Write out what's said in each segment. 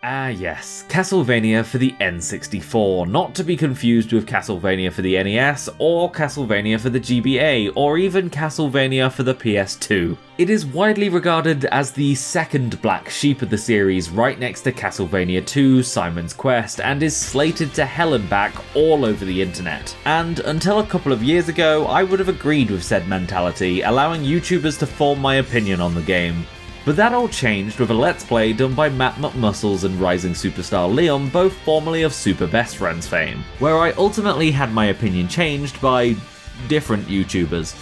Ah yes, Castlevania for the N64, not to be confused with Castlevania for the NES, or Castlevania for the GBA, or even Castlevania for the PS2. It is widely regarded as the second black sheep of the series, right next to Castlevania 2, Simon's Quest, and is slated to hell and back all over the internet. And until a couple of years ago, I would have agreed with said mentality, allowing YouTubers to form my opinion on the game. But that all changed with a Let's Play done by Matt McMuscles and rising superstar Liam, both formerly of Super Best Friends fame, where I ultimately had my opinion changed by different YouTubers.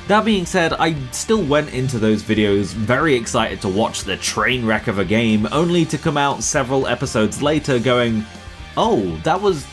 That being said, I still went into those videos very excited to watch the train wreck of a game, only to come out several episodes later going, oh, that was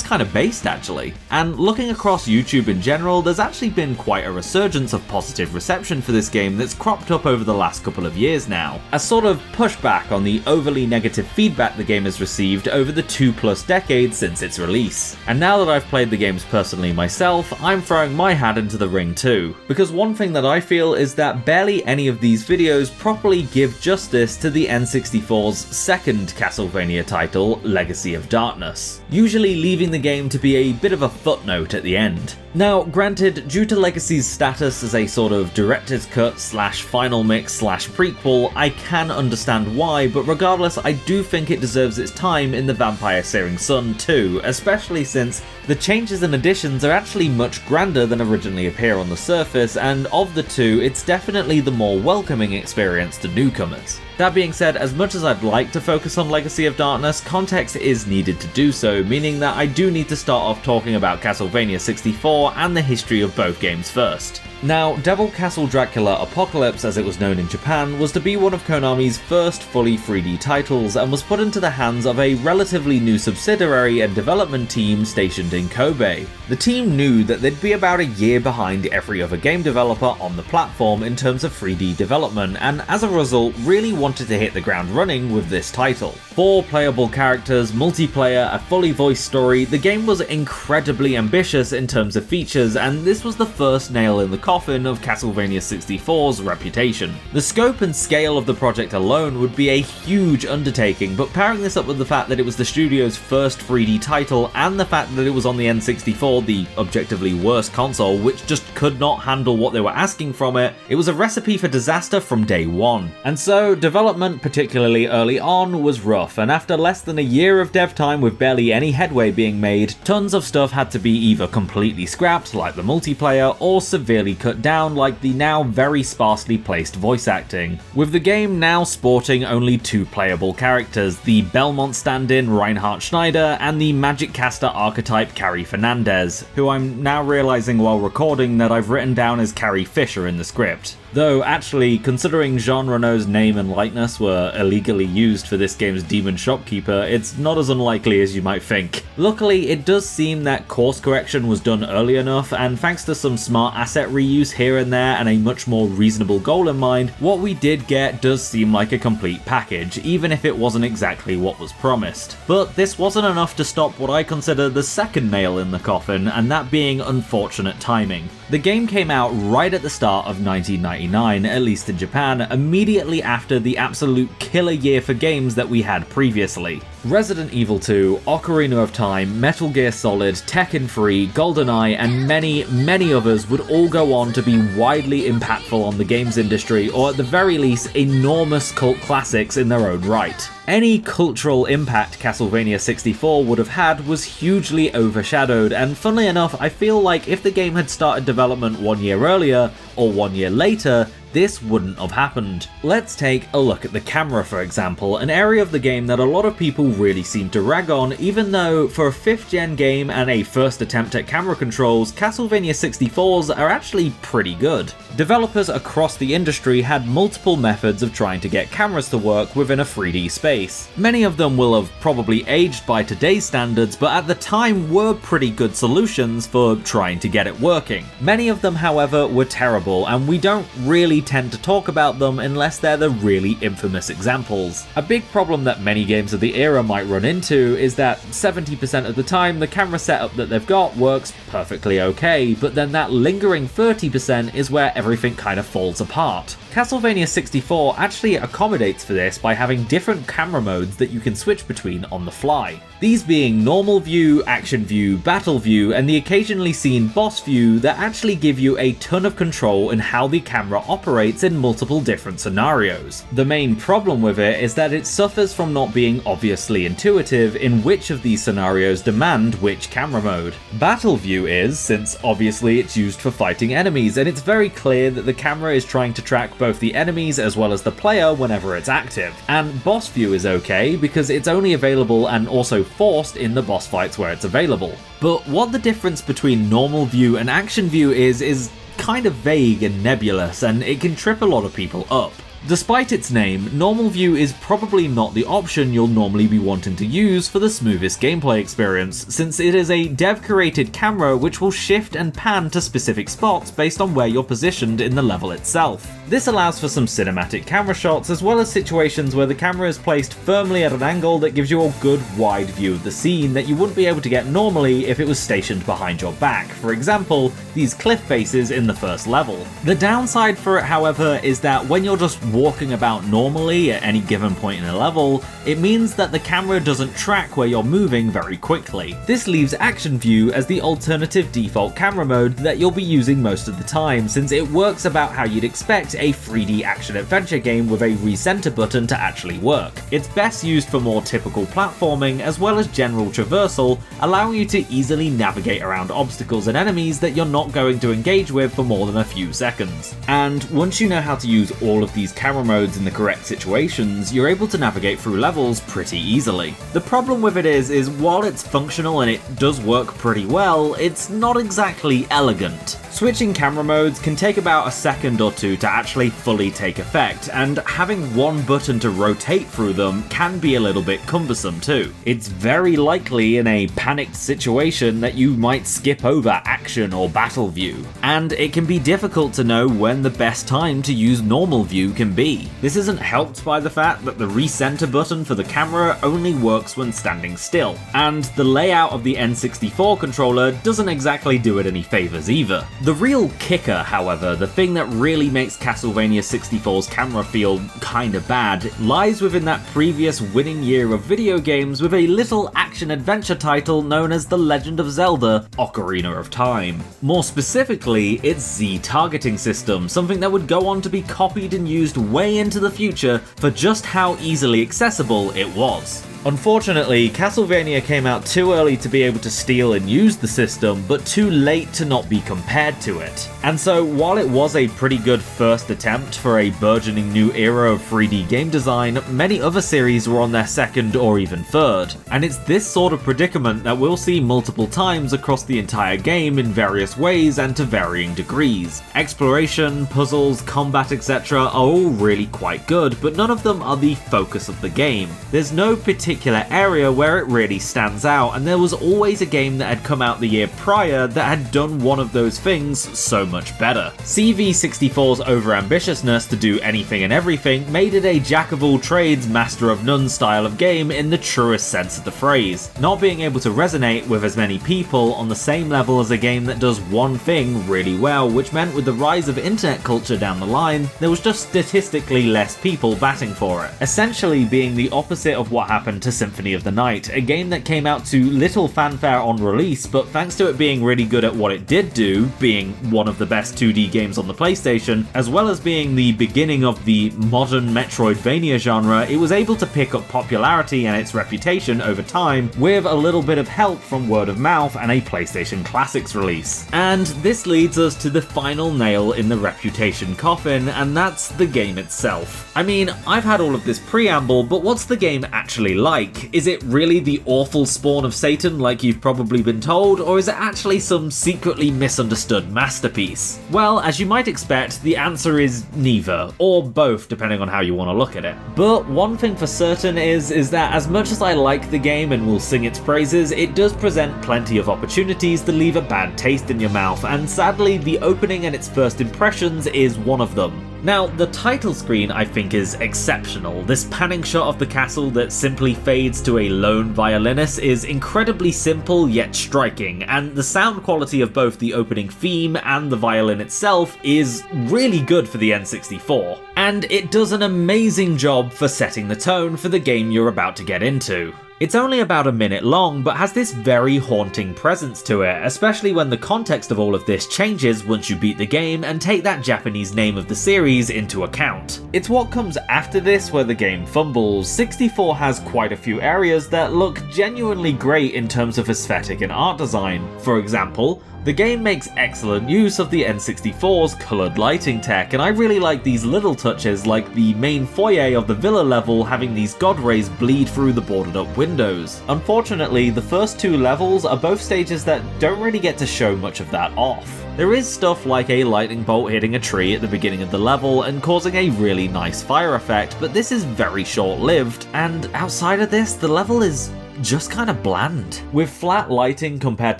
kind of based actually. And looking across YouTube in general, there's actually been quite a resurgence of positive reception for this game that's cropped up over the last couple of years now, a sort of pushback on the overly negative feedback the game has received over the 2+ decades since its release. And now that I've played the games personally myself, I'm throwing my hat into the ring too, because one thing that I feel is that barely any of these videos properly give justice to the N64's second Castlevania title, Legacy of Darkness, usually leaving the game to be a bit of a footnote at the end. Now, granted, due to Legacy's status as a sort of director's cut / final mix / prequel, I can understand why, but regardless, I do think it deserves its time in the Vampire Searing Sun too, especially since the changes and additions are actually much grander than originally appear on the surface, and of the two, it's definitely the more welcoming experience to newcomers. That being said, as much as I'd like to focus on Legacy of Darkness, context is needed to do so, meaning that I do need to start off talking about Castlevania 64 and the history of both games first. Now, Devil Castle Dracula Apocalypse, as it was known in Japan, was to be one of Konami's first fully 3D titles and was put into the hands of a relatively new subsidiary and development team stationed in Kobe. The team knew that they'd be about a year behind every other game developer on the platform in terms of 3D development, and as a result really wanted to hit the ground running with this title. 4 playable characters, multiplayer, a fully voiced story, the game was incredibly ambitious in terms of features, and this was the first nail in the coffin of Castlevania 64's reputation. The scope and scale of the project alone would be a huge undertaking, but pairing this up with the fact that it was the studio's first 3D title and the fact that it was on the N64, the objectively worst console, which just could not handle what they were asking from it, it was a recipe for disaster from day one. And so, development, particularly early on, was rough, and after less than a year of dev time with barely any headway being made, tons of stuff had to be either completely scrapped, like the multiplayer, or severely cut down, like the now very sparsely placed voice acting, with the game now sporting only 2 playable characters, the Belmont stand-in Reinhard Schneider and the Magic Caster archetype Carrie Fernandez, who I'm now realizing while recording that I've written down as Carrie Fisher in the script. Though actually, considering Jean Reno's name and likeness were illegally used for this game's demon shopkeeper, it's not as unlikely as you might think. Luckily, it does seem that course correction was done early enough, and thanks to some smart asset reuse here and there and a much more reasonable goal in mind, what we did get does seem like a complete package, even if it wasn't exactly what was promised. But this wasn't enough to stop what I consider the second nail in the coffin, and that being unfortunate timing. The game came out right at the start of 1999, at least in Japan, immediately after the absolute killer year for games that we had previously. Resident Evil 2, Ocarina of Time, Metal Gear Solid, Tekken 3, GoldenEye, and many others would all go on to be widely impactful on the games industry, or at the very least, enormous cult classics in their own right. Any cultural impact Castlevania 64 would have had was hugely overshadowed, and funnily enough, I feel like if the game had started development 1 year earlier, or 1 year later, this wouldn't have happened. Let's take a look at the camera, for example, an area of the game that a lot of people really seem to rag on, even though for a 5th gen game and a first attempt at camera controls, Castlevania 64's are actually pretty good. Developers across the industry had multiple methods of trying to get cameras to work within a 3D space. Many of them will have probably aged by today's standards, but at the time were pretty good solutions for trying to get it working. Many of them, however, were terrible, and we don't really tend to talk about them unless they're the really infamous examples. A big problem that many games of the era might run into is that 70% of the time the camera setup that they've got works perfectly okay, but then that lingering 30% is where everything kind of falls apart. Castlevania 64 actually accommodates for this by having different camera modes that you can switch between on the fly. These being normal view, action view, battle view, and the occasionally seen boss view that actually give you a ton of control in how the camera operates in multiple different scenarios. The main problem with it is that it suffers from not being obviously intuitive in which of these scenarios demand which camera mode. Battle view is, since obviously it's used for fighting enemies, and it's very clear that the camera is trying to track both the enemies as well as the player whenever it's active. And boss view is okay because it's only available and also forced in the boss fights where it's available. But what the difference between normal view and action view is kind of vague and nebulous, and it can trip a lot of people up. Despite its name, normal view is probably not the option you'll normally be wanting to use for the smoothest gameplay experience, since it is a dev-created camera which will shift and pan to specific spots based on where you're positioned in the level itself. This allows for some cinematic camera shots as well as situations where the camera is placed firmly at an angle that gives you a good wide view of the scene that you wouldn't be able to get normally if it was stationed behind your back, for example, these cliff faces in the first level. The downside for it, however, is that when you're just walking about normally at any given point in a level, it means that the camera doesn't track where you're moving very quickly. This leaves action view as the alternative default camera mode that you'll be using most of the time, since it works about how you'd expect a 3D action-adventure game with a recenter button to actually work. It's best used for more typical platforming as well as general traversal, allowing you to easily navigate around obstacles and enemies that you're not going to engage with for more than a few seconds. And once you know how to use all of these camera modes in the correct situations, you're able to navigate through levels pretty easily. The problem with it is while it's functional and it does work pretty well, it's not exactly elegant. Switching camera modes can take about a second or two to actually fully take effect, and having one button to rotate through them can be a little bit cumbersome too. It's very likely in a panicked situation that you might skip over action or battle view, and it can be difficult to know when the best time to use normal view can be. This isn't helped by the fact that the recenter button for the camera only works when standing still, and the layout of the N64 controller doesn't exactly do it any favors either. The real kicker, however, the thing that really makes Castlevania 64's camera feel kinda bad, lies within that previous winning year of video games with a little action-adventure title known as The Legend of Zelda: Ocarina of Time. More specifically, its Z-targeting system, something that would go on to be copied and used way into the future for just how easily accessible it was. Unfortunately, Castlevania came out too early to be able to steal and use the system, but too late to not be compared to it. And so, while it was a pretty good first attempt for a burgeoning new era of 3D game design, many other series were on their second or even third. And it's this sort of predicament that we'll see multiple times across the entire game in various ways and to varying degrees. Exploration, puzzles, combat, etc. are all really quite good, but none of them are the focus of the game. There's no particular area where it really stands out, and there was always a game that had come out the year prior that had done one of those things so much better. CV64's overambitiousness to do anything and everything made it a jack-of-all-trades, master-of-none style of game in the truest sense of the phrase, not being able to resonate with as many people on the same level as a game that does one thing really well, which meant with the rise of internet culture down the line, there was just statistically less people batting for it, essentially being the opposite of what happened to Symphony of the Night, a game that came out to little fanfare on release, but thanks to it being really good at what it did do, being one of the best 2D games on the PlayStation, as well as being the beginning of the modern Metroidvania genre, it was able to pick up popularity and its reputation over time with a little bit of help from word of mouth and a PlayStation Classics release. And this leads us to the final nail in the reputation coffin, and that's the game itself. I mean, I've had all of this preamble, but what's the game actually like? Is it really the awful spawn of Satan like you've probably been told, or is it actually some secretly misunderstood masterpiece? Well, as you might expect, the answer is neither, or both depending on how you want to look at it. But one thing for certain is that as much as I like the game and will sing its praises, it does present plenty of opportunities to leave a bad taste in your mouth, and sadly the opening and its first impressions is one of them. Now, the title screen I think is exceptional. This panning shot of the castle that simply fades to a lone violinist is incredibly simple yet striking, and the sound quality of both the opening theme and the violin itself is really good for the N64, and it does an amazing job for setting the tone for the game you're about to get into. It's only about a minute long, but has this very haunting presence to it, especially when the context of all of this changes once you beat the game and take that Japanese name of the series into account. It's what comes after this where the game fumbles. 64 has quite a few areas that look genuinely great in terms of aesthetic and art design. For example, the game makes excellent use of the N64's coloured lighting tech, and I really like these little touches like the main foyer of the villa level having these god rays bleed through the boarded up windows. Unfortunately, the first two levels are both stages that don't really get to show much of that off. There is stuff like a lightning bolt hitting a tree at the beginning of the level and causing a really nice fire effect, but this is very short-lived, and outside of this, the level is just kind of bland. With flat lighting compared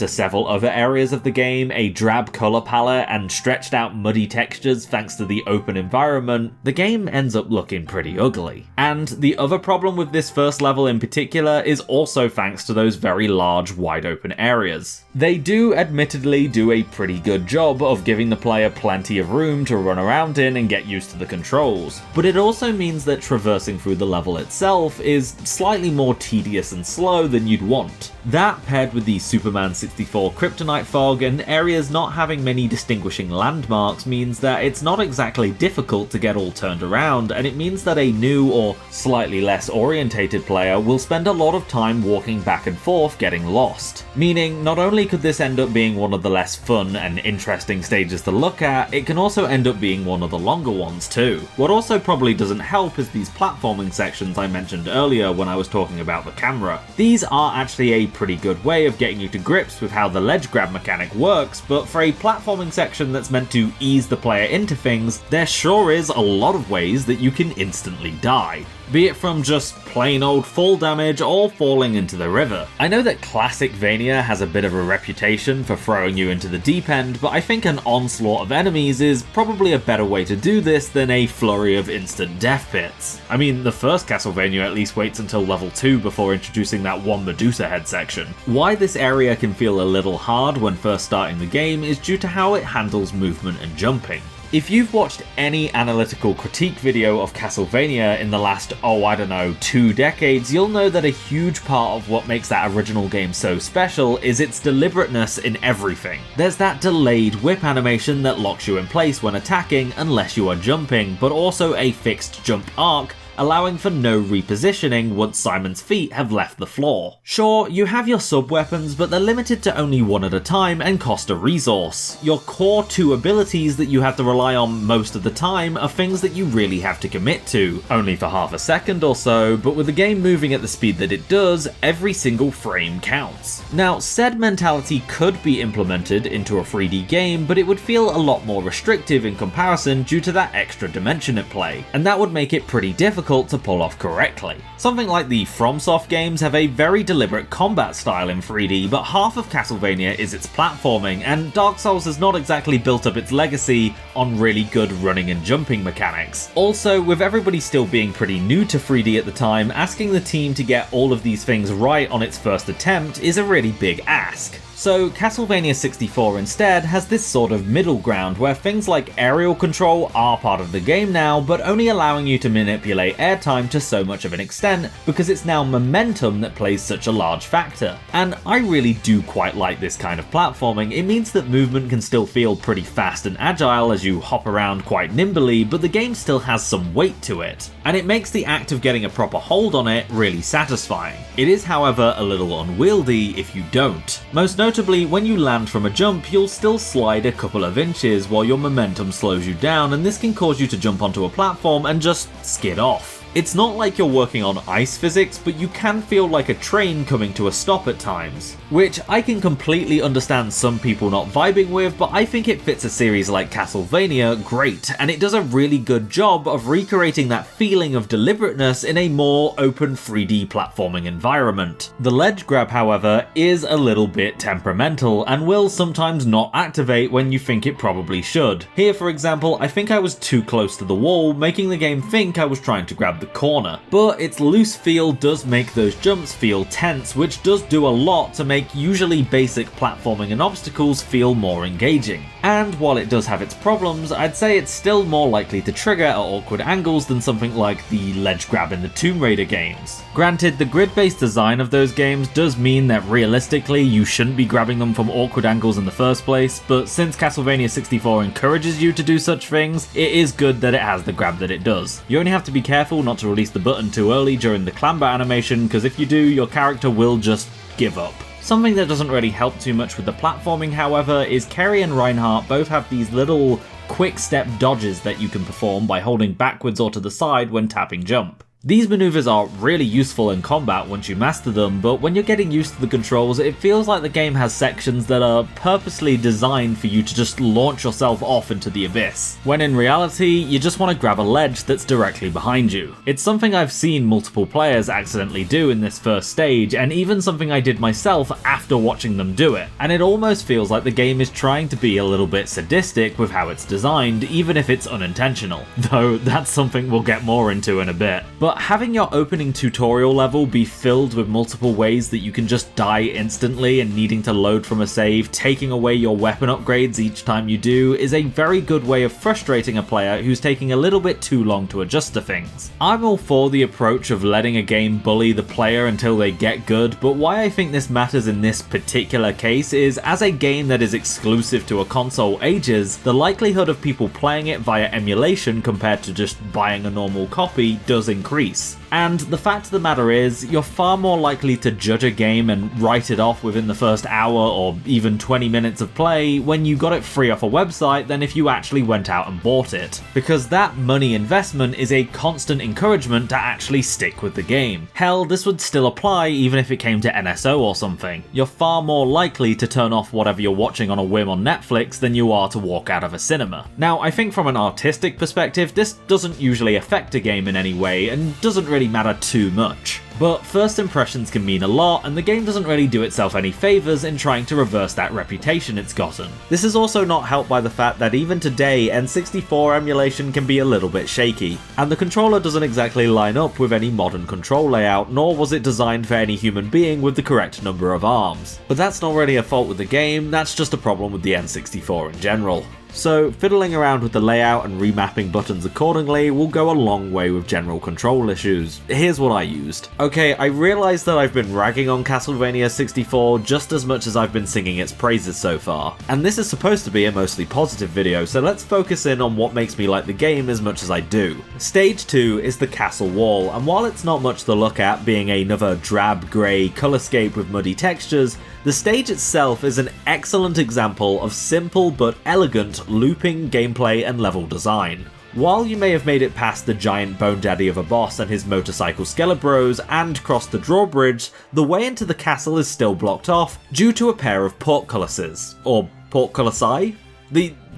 to several other areas of the game, a drab colour palette, and stretched out muddy textures thanks to the open environment, the game ends up looking pretty ugly. And the other problem with this first level in particular is also thanks to those very large wide open areas. They do admittedly do a pretty good job of giving the player plenty of room to run around in and get used to the controls, but it also means that traversing through the level itself is slightly more tedious and slow than you'd want. That, paired with the Superman 64 kryptonite fog and areas not having many distinguishing landmarks, means that it's not exactly difficult to get all turned around, and it means that a new or slightly less orientated player will spend a lot of time walking back and forth getting lost. Meaning, not only could this end up being one of the less fun and interesting stages to look at, it can also end up being one of the longer ones too. What also probably doesn't help is these platforming sections I mentioned earlier when I was talking about the camera. These are actually a pretty good way of getting you to grips with how the ledge grab mechanic works, but for a platforming section that's meant to ease the player into things, there sure is a lot of ways that you can instantly die. Be it from just plain old fall damage or falling into the river. I know that classic Vania has a bit of a reputation for throwing you into the deep end, but I think an onslaught of enemies is probably a better way to do this than a flurry of instant death pits. I mean, the first Castlevania at least waits until level 2 before introducing that one Medusa head section. Why this area can feel a little hard when first starting the game is due to how it handles movement and jumping. If you've watched any analytical critique video of Castlevania in the last, 2 decades, you'll know that a huge part of what makes that original game so special is its deliberateness in everything. There's that delayed whip animation that locks you in place when attacking unless you are jumping, but also a fixed jump arc allowing for no repositioning once Simon's feet have left the floor. Sure, you have your sub-weapons, but they're limited to only one at a time and cost a resource. Your core 2 abilities that you have to rely on most of the time are things that you really have to commit to, only for half a second or so, but with the game moving at the speed that it does, every single frame counts. Now, said mentality could be implemented into a 3D game, but it would feel a lot more restrictive in comparison due to that extra dimension at play, and that would make it pretty difficult to pull off correctly. Something like the FromSoft games have a very deliberate combat style in 3D, but half of Castlevania is its platforming, and Dark Souls has not exactly built up its legacy on really good running and jumping mechanics. Also, with everybody still being pretty new to 3D at the time, asking the team to get all of these things right on its first attempt is a really big ask. So Castlevania 64 instead has this sort of middle ground where things like aerial control are part of the game now, but only allowing you to manipulate airtime to so much of an extent because it's now momentum that plays such a large factor. And I really do quite like this kind of platforming. It means that movement can still feel pretty fast and agile as you hop around quite nimbly, but the game still has some weight to it. And it makes the act of getting a proper hold on it really satisfying. It is, however, a little unwieldy if you don't. Most notably, when you land from a jump, you'll still slide a couple of inches while your momentum slows you down, and this can cause you to jump onto a platform and just skid off. It's not like you're working on ice physics, but you can feel like a train coming to a stop at times, which I can completely understand some people not vibing with, but I think it fits a series like Castlevania great, and it does a really good job of recreating that feeling of deliberateness in a more open 3D platforming environment. The ledge grab, however, is a little bit temperamental and will sometimes not activate when you think it probably should. Here, for example, I think I was too close to the wall, making the game think I was trying to grab the corner. But its loose feel does make those jumps feel tense, which does do a lot to make usually basic platforming and obstacles feel more engaging. And while it does have its problems, I'd say it's still more likely to trigger at awkward angles than something like the ledge grab in the Tomb Raider games. Granted, the grid-based design of those games does mean that realistically you shouldn't be grabbing them from awkward angles in the first place, but since Castlevania 64 encourages you to do such things, it is good that it has the grab that it does. You only have to be careful not to release the button too early during the clamber animation, because if you do, your character will just give up. Something that doesn't really help too much with the platforming, however, is Kerry and Reinhardt both have these little quick step dodges that you can perform by holding backwards or to the side when tapping jump. These maneuvers are really useful in combat once you master them, but when you're getting used to the controls, it feels like the game has sections that are purposely designed for you to just launch yourself off into the abyss, when in reality, you just want to grab a ledge that's directly behind you. It's something I've seen multiple players accidentally do in this first stage, and even something I did myself after watching them do it, and it almost feels like the game is trying to be a little bit sadistic with how it's designed, even if it's unintentional, though that's something we'll get more into in a bit. But having your opening tutorial level be filled with multiple ways that you can just die instantly and needing to load from a save, taking away your weapon upgrades each time you do, is a very good way of frustrating a player who's taking a little bit too long to adjust to things. I'm all for the approach of letting a game bully the player until they get good, but why I think this matters in this particular case is, as a game that is exclusive to a console ages, the likelihood of people playing it via emulation compared to just buying a normal copy does increase. And the fact of the matter is, you're far more likely to judge a game and write it off within the first hour or even 20 minutes of play when you got it free off a website than if you actually went out and bought it. Because that money investment is a constant encouragement to actually stick with the game. Hell, this would still apply even if it came to NSO or something. You're far more likely to turn off whatever you're watching on a whim on Netflix than you are to walk out of a cinema. Now, I think from an artistic perspective, this doesn't usually affect a game in any way and doesn't really matter too much. But first impressions can mean a lot, and the game doesn't really do itself any favours in trying to reverse that reputation it's gotten. This is also not helped by the fact that even today, N64 emulation can be a little bit shaky, and the controller doesn't exactly line up with any modern control layout, nor was it designed for any human being with the correct number of arms. But that's not really a fault with the game, that's just a problem with the N64 in general. So fiddling around with the layout and remapping buttons accordingly will go a long way with general control issues. Here's what I used. Okay, I realise that I've been ragging on Castlevania 64 just as much as I've been singing its praises so far, and this is supposed to be a mostly positive video, so let's focus in on what makes me like the game as much as I do. Stage 2 is the castle wall, and while it's not much to look at, being another drab grey colorscape with muddy textures, the stage itself is an excellent example of simple but elegant looping gameplay and level design. While you may have made it past the giant bone daddy of a boss and his motorcycle Skelebros and crossed the drawbridge, the way into the castle is still blocked off due to a pair of portcullises, or portcullisae?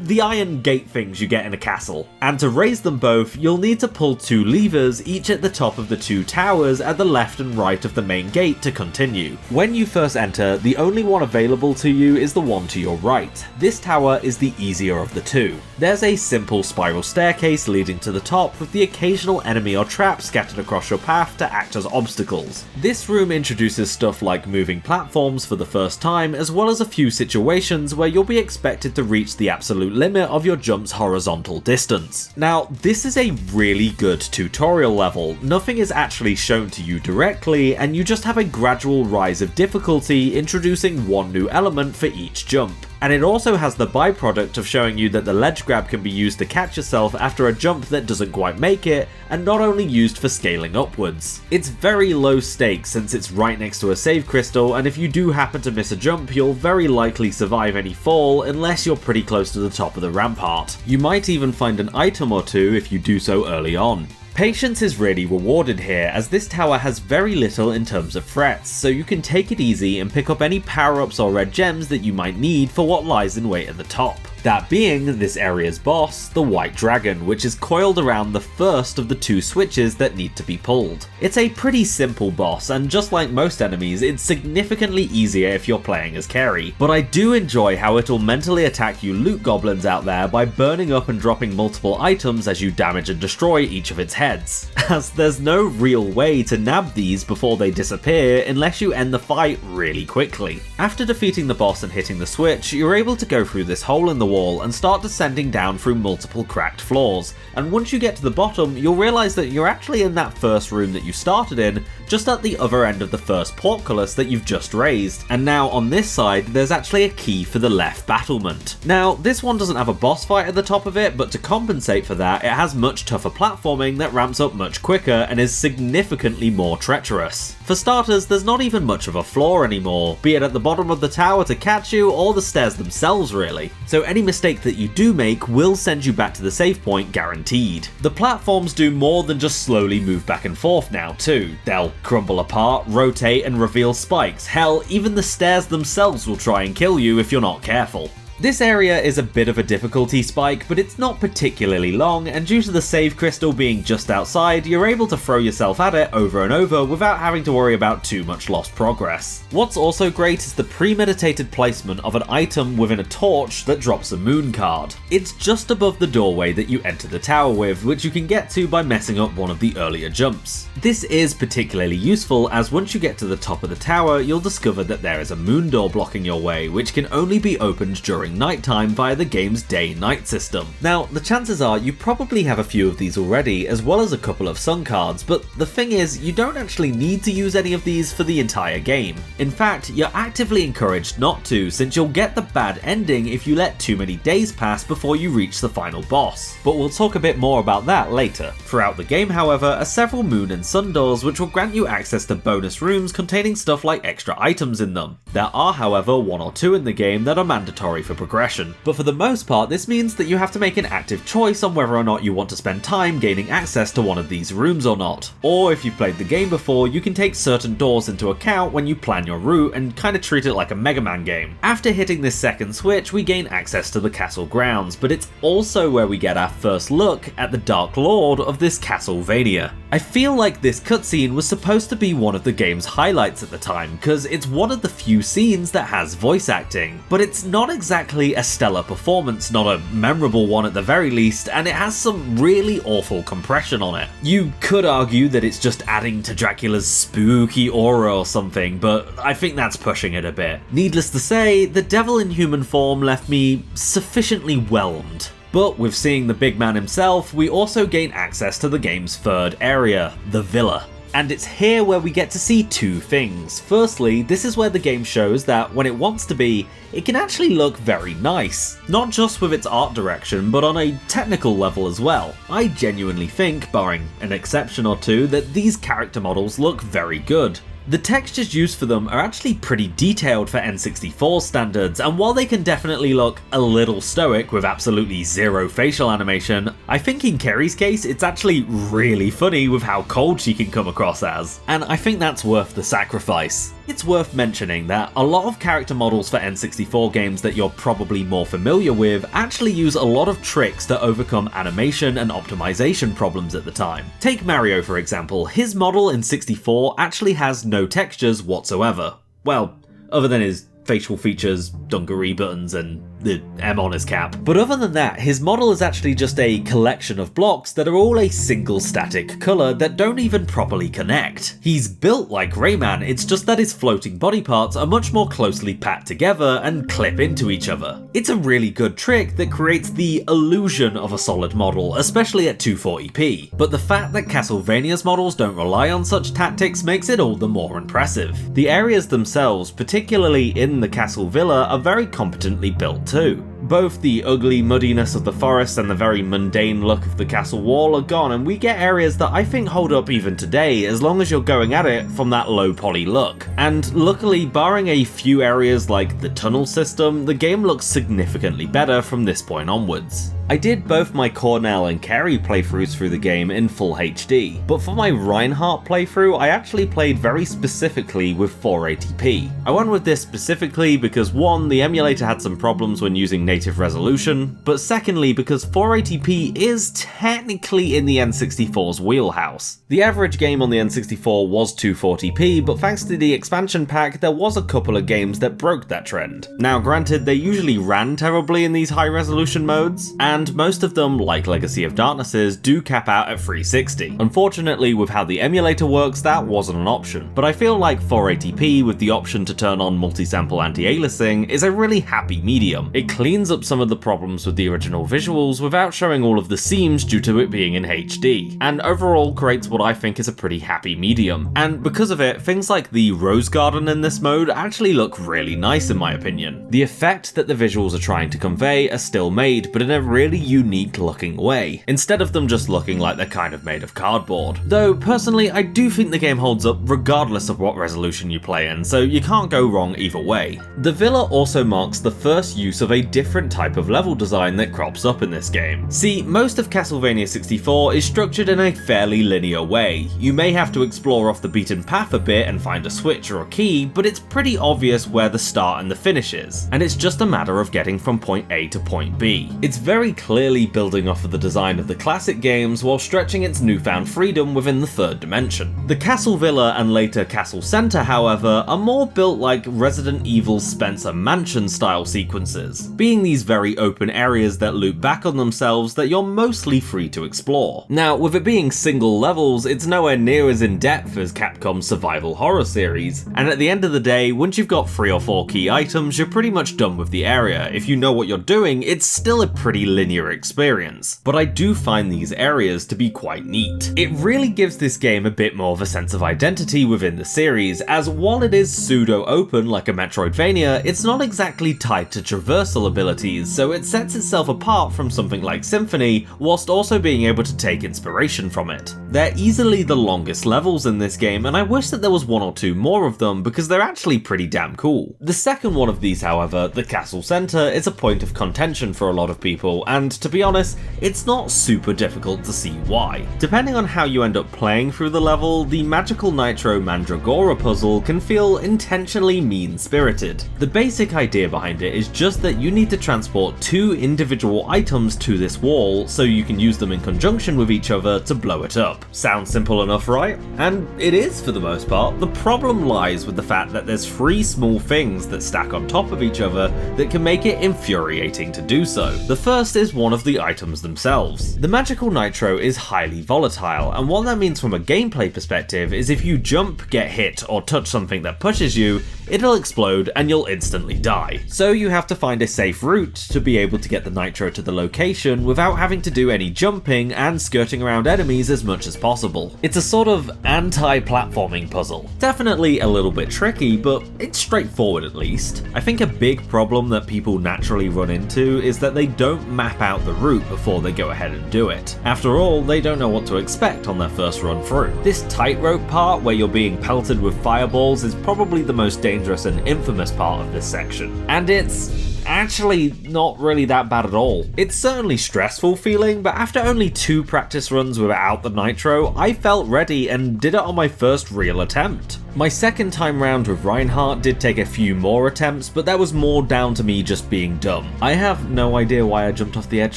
The iron gate things you get in a castle. And to raise them both, you'll need to pull two levers, each at the top of the two towers at the left and right of the main gate to continue. When you first enter, the only one available to you is the one to your right. This tower is the easier of the two. There's a simple spiral staircase leading to the top with the occasional enemy or trap scattered across your path to act as obstacles. This room introduces stuff like moving platforms for the first time, as well as a few situations where you'll be expected to reach the absolute limit of your jump's horizontal distance. Now, this is a really good tutorial level. Nothing is actually shown to you directly, and you just have a gradual rise of difficulty, introducing one new element for each jump. And it also has the byproduct of showing you that the ledge grab can be used to catch yourself after a jump that doesn't quite make it, and not only used for scaling upwards. It's very low stakes since it's right next to a save crystal, and if you do happen to miss a jump, you'll very likely survive any fall unless you're pretty close to the top of the rampart. You might even find an item or two if you do so early on. Patience is really rewarded here, as this tower has very little in terms of threats, so you can take it easy and pick up any power-ups or red gems that you might need for what lies in wait at the top. That being this area's boss, the White Dragon, which is coiled around the first of the 2 switches that need to be pulled. It's a pretty simple boss, and just like most enemies, it's significantly easier if you're playing as Carrie, but I do enjoy how it'll mentally attack you loot goblins out there by burning up and dropping multiple items as you damage and destroy each of its heads, as there's no real way to nab these before they disappear unless you end the fight really quickly. After defeating the boss and hitting the switch, you're able to go through this hole in the wall and start descending down through multiple cracked floors, and once you get to the bottom, you'll realise that you're actually in that first room that you started in, just at the other end of the first portcullis that you've just raised, and now on this side there's actually a key for the left battlement. Now this one doesn't have a boss fight at the top of it, but to compensate for that, it has much tougher platforming that ramps up much quicker and is significantly more treacherous. For starters, there's not even much of a floor anymore, be it at the bottom of the tower to catch you or the stairs themselves really, so any mistake that you do make will send you back to the save point guaranteed. The platforms do more than just slowly move back and forth now too. They'll crumble apart, rotate and reveal spikes. Hell, even the stairs themselves will try and kill you if you're not careful. This area is a bit of a difficulty spike, but it's not particularly long, and due to the save crystal being just outside, you're able to throw yourself at it over and over without having to worry about too much lost progress. What's also great is the premeditated placement of an item within a torch that drops a moon card. It's just above the doorway that you enter the tower with, which you can get to by messing up one of the earlier jumps. This is particularly useful, as once you get to the top of the tower, you'll discover that there is a moon door blocking your way, which can only be opened during nighttime via the game's day-night system. Now, the chances are you probably have a few of these already, as well as a couple of sun cards, but the thing is, you don't actually need to use any of these for the entire game. In fact, you're actively encouraged not to, since you'll get the bad ending if you let too many days pass before you reach the final boss. But we'll talk a bit more about that later. Throughout the game, however, are several moon and sun doors which will grant you access to bonus rooms containing stuff like extra items in them. There are, however, 1 or 2 in the game that are mandatory for progression, but for the most part this means that you have to make an active choice on whether or not you want to spend time gaining access to one of these rooms or not. Or if you've played the game before, you can take certain doors into account when you plan your route and kind of treat it like a Mega Man game. After hitting this second switch, we gain access to the castle grounds, but it's also where we get our first look at the Dark Lord of this Castlevania. I feel like this cutscene was supposed to be one of the game's highlights at the time, because it's one of the few scenes that has voice acting, but it's not exactly a stellar performance, not a memorable one at the very least, and it has some really awful compression on it. You could argue that it's just adding to Dracula's spooky aura or something, but I think that's pushing it a bit. Needless to say, the devil in human form left me sufficiently whelmed. But with seeing the big man himself, we also gain access to the game's third area, the Villa. And it's here where we get to see 2 things. Firstly, this is where the game shows that when it wants to be, it can actually look very nice. Not just with its art direction, but on a technical level as well. I genuinely think, barring an exception or 2, that these character models look very good. The textures used for them are actually pretty detailed for N64 standards, and while they can definitely look a little stoic with absolutely zero facial animation, I think in Kerry's case it's actually really funny with how cold she can come across as, and I think that's worth the sacrifice. It's worth mentioning that a lot of character models for N64 games that you're probably more familiar with actually use a lot of tricks to overcome animation and optimization problems at the time. Take Mario for example, his model in 64 actually has no textures whatsoever. Well, other than his facial features, dungaree buttons, and the M on his cap. But other than that, his model is actually just a collection of blocks that are all a single static colour that don't even properly connect. He's built like Rayman, it's just that his floating body parts are much more closely packed together and clip into each other. It's a really good trick that creates the illusion of a solid model, especially at 240p, but the fact that Castlevania's models don't rely on such tactics makes it all the more impressive. The areas themselves, particularly in the Castle Villa, are very competently built too. Both the ugly muddiness of the forest and the very mundane look of the castle wall are gone, and we get areas that I think hold up even today as long as you're going at it from that low poly look. And luckily, barring a few areas like the tunnel system, the game looks significantly better from this point onwards. I did both my Cornell and Carey playthroughs through the game in full HD, but for my Reinhardt playthrough I actually played very specifically with 480p. I went with this specifically because one, the emulator had some problems when using native resolution, but secondly because 480p is technically in the N64's wheelhouse. The average game on the N64 was 240p, but thanks to the expansion pack there was a couple of games that broke that trend. Now granted, they usually ran terribly in these high resolution modes, and most of them, like Legacy of Darkness's, do cap out at 360. Unfortunately, with how the emulator works, that wasn't an option, but I feel like 480p with the option to turn on multi-sample anti-aliasing is a really happy medium. It cleans up some of the problems with the original visuals without showing all of the seams due to it being in HD, and overall creates what I think is a pretty happy medium. And because of it, things like the Rose Garden in this mode actually look really nice in my opinion. The effect that the visuals are trying to convey are still made, but in a really unique looking way, instead of them just looking like they're kind of made of cardboard. Though personally I do think the game holds up regardless of what resolution you play in, so you can't go wrong either way. The villa also marks the first use of a different type of level design that crops up in this game. See, most of Castlevania 64 is structured in a fairly linear way. You may have to explore off the beaten path a bit and find a switch or a key, but it's pretty obvious where the start and the finish is, and it's just a matter of getting from point A to point B. It's very clearly building off of the design of the classic games while stretching its newfound freedom within the third dimension. The Castle Villa and later Castle Center, however, are more built like Resident Evil's Spencer Mansion style sequences, being these very open areas that loop back on themselves that you're mostly free to explore. Now, with it being single levels, it's nowhere near as in depth as Capcom's survival horror series, and at the end of the day, once you've got 3 or 4 key items, you're pretty much done with the area. If you know what you're doing, it's still a pretty linear experience, but I do find these areas to be quite neat. It really gives this game a bit more of a sense of identity within the series, as while it is pseudo-open like a Metroidvania, it's not exactly tied to traversal abilities, so it sets itself apart from something like Symphony, whilst also being able to take inspiration from it. They're easily the longest levels in this game, and I wish that there was 1 or 2 more of them because they're actually pretty damn cool. The second one of these, however, the Castle Center, is a point of contention for a lot of people, and to be honest, it's not super difficult to see why. Depending on how you end up playing through the level, the Magical Nitro Mandragora puzzle can feel intentionally mean-spirited. The basic idea behind it is just that you need to transport 2 individual items to this wall so you can use them in conjunction with each other to blow it up. Sounds simple enough, right? And it is for the most part. The problem lies with the fact that there's 3 small things that stack on top of each other that can make it infuriating to do so. The first is one of the items themselves. The Magical Nitro is highly volatile, and what that means from a gameplay perspective is if you jump, get hit, or touch something that pushes you, it'll explode and you'll instantly die. So you have to find a safe route to be able to get the nitro to the location without having to do any jumping and skirting around enemies as much as possible. It's a sort of anti-platforming puzzle. Definitely a little bit tricky, but it's straightforward at least. I think a big problem that people naturally run into is that they don't map out the route before they go ahead and do it. After all, they don't know what to expect on their first run through. This tightrope part where you're being pelted with fireballs is probably the most dangerous and infamous part of this section, and it's actually not really that bad at all. It's certainly stressful feeling, but after only 2 practice runs without the nitro, I felt ready and did it on my first real attempt. My second time round with Reinhardt did take a few more attempts, but that was more down to me just being dumb. I have no idea why I jumped off the edge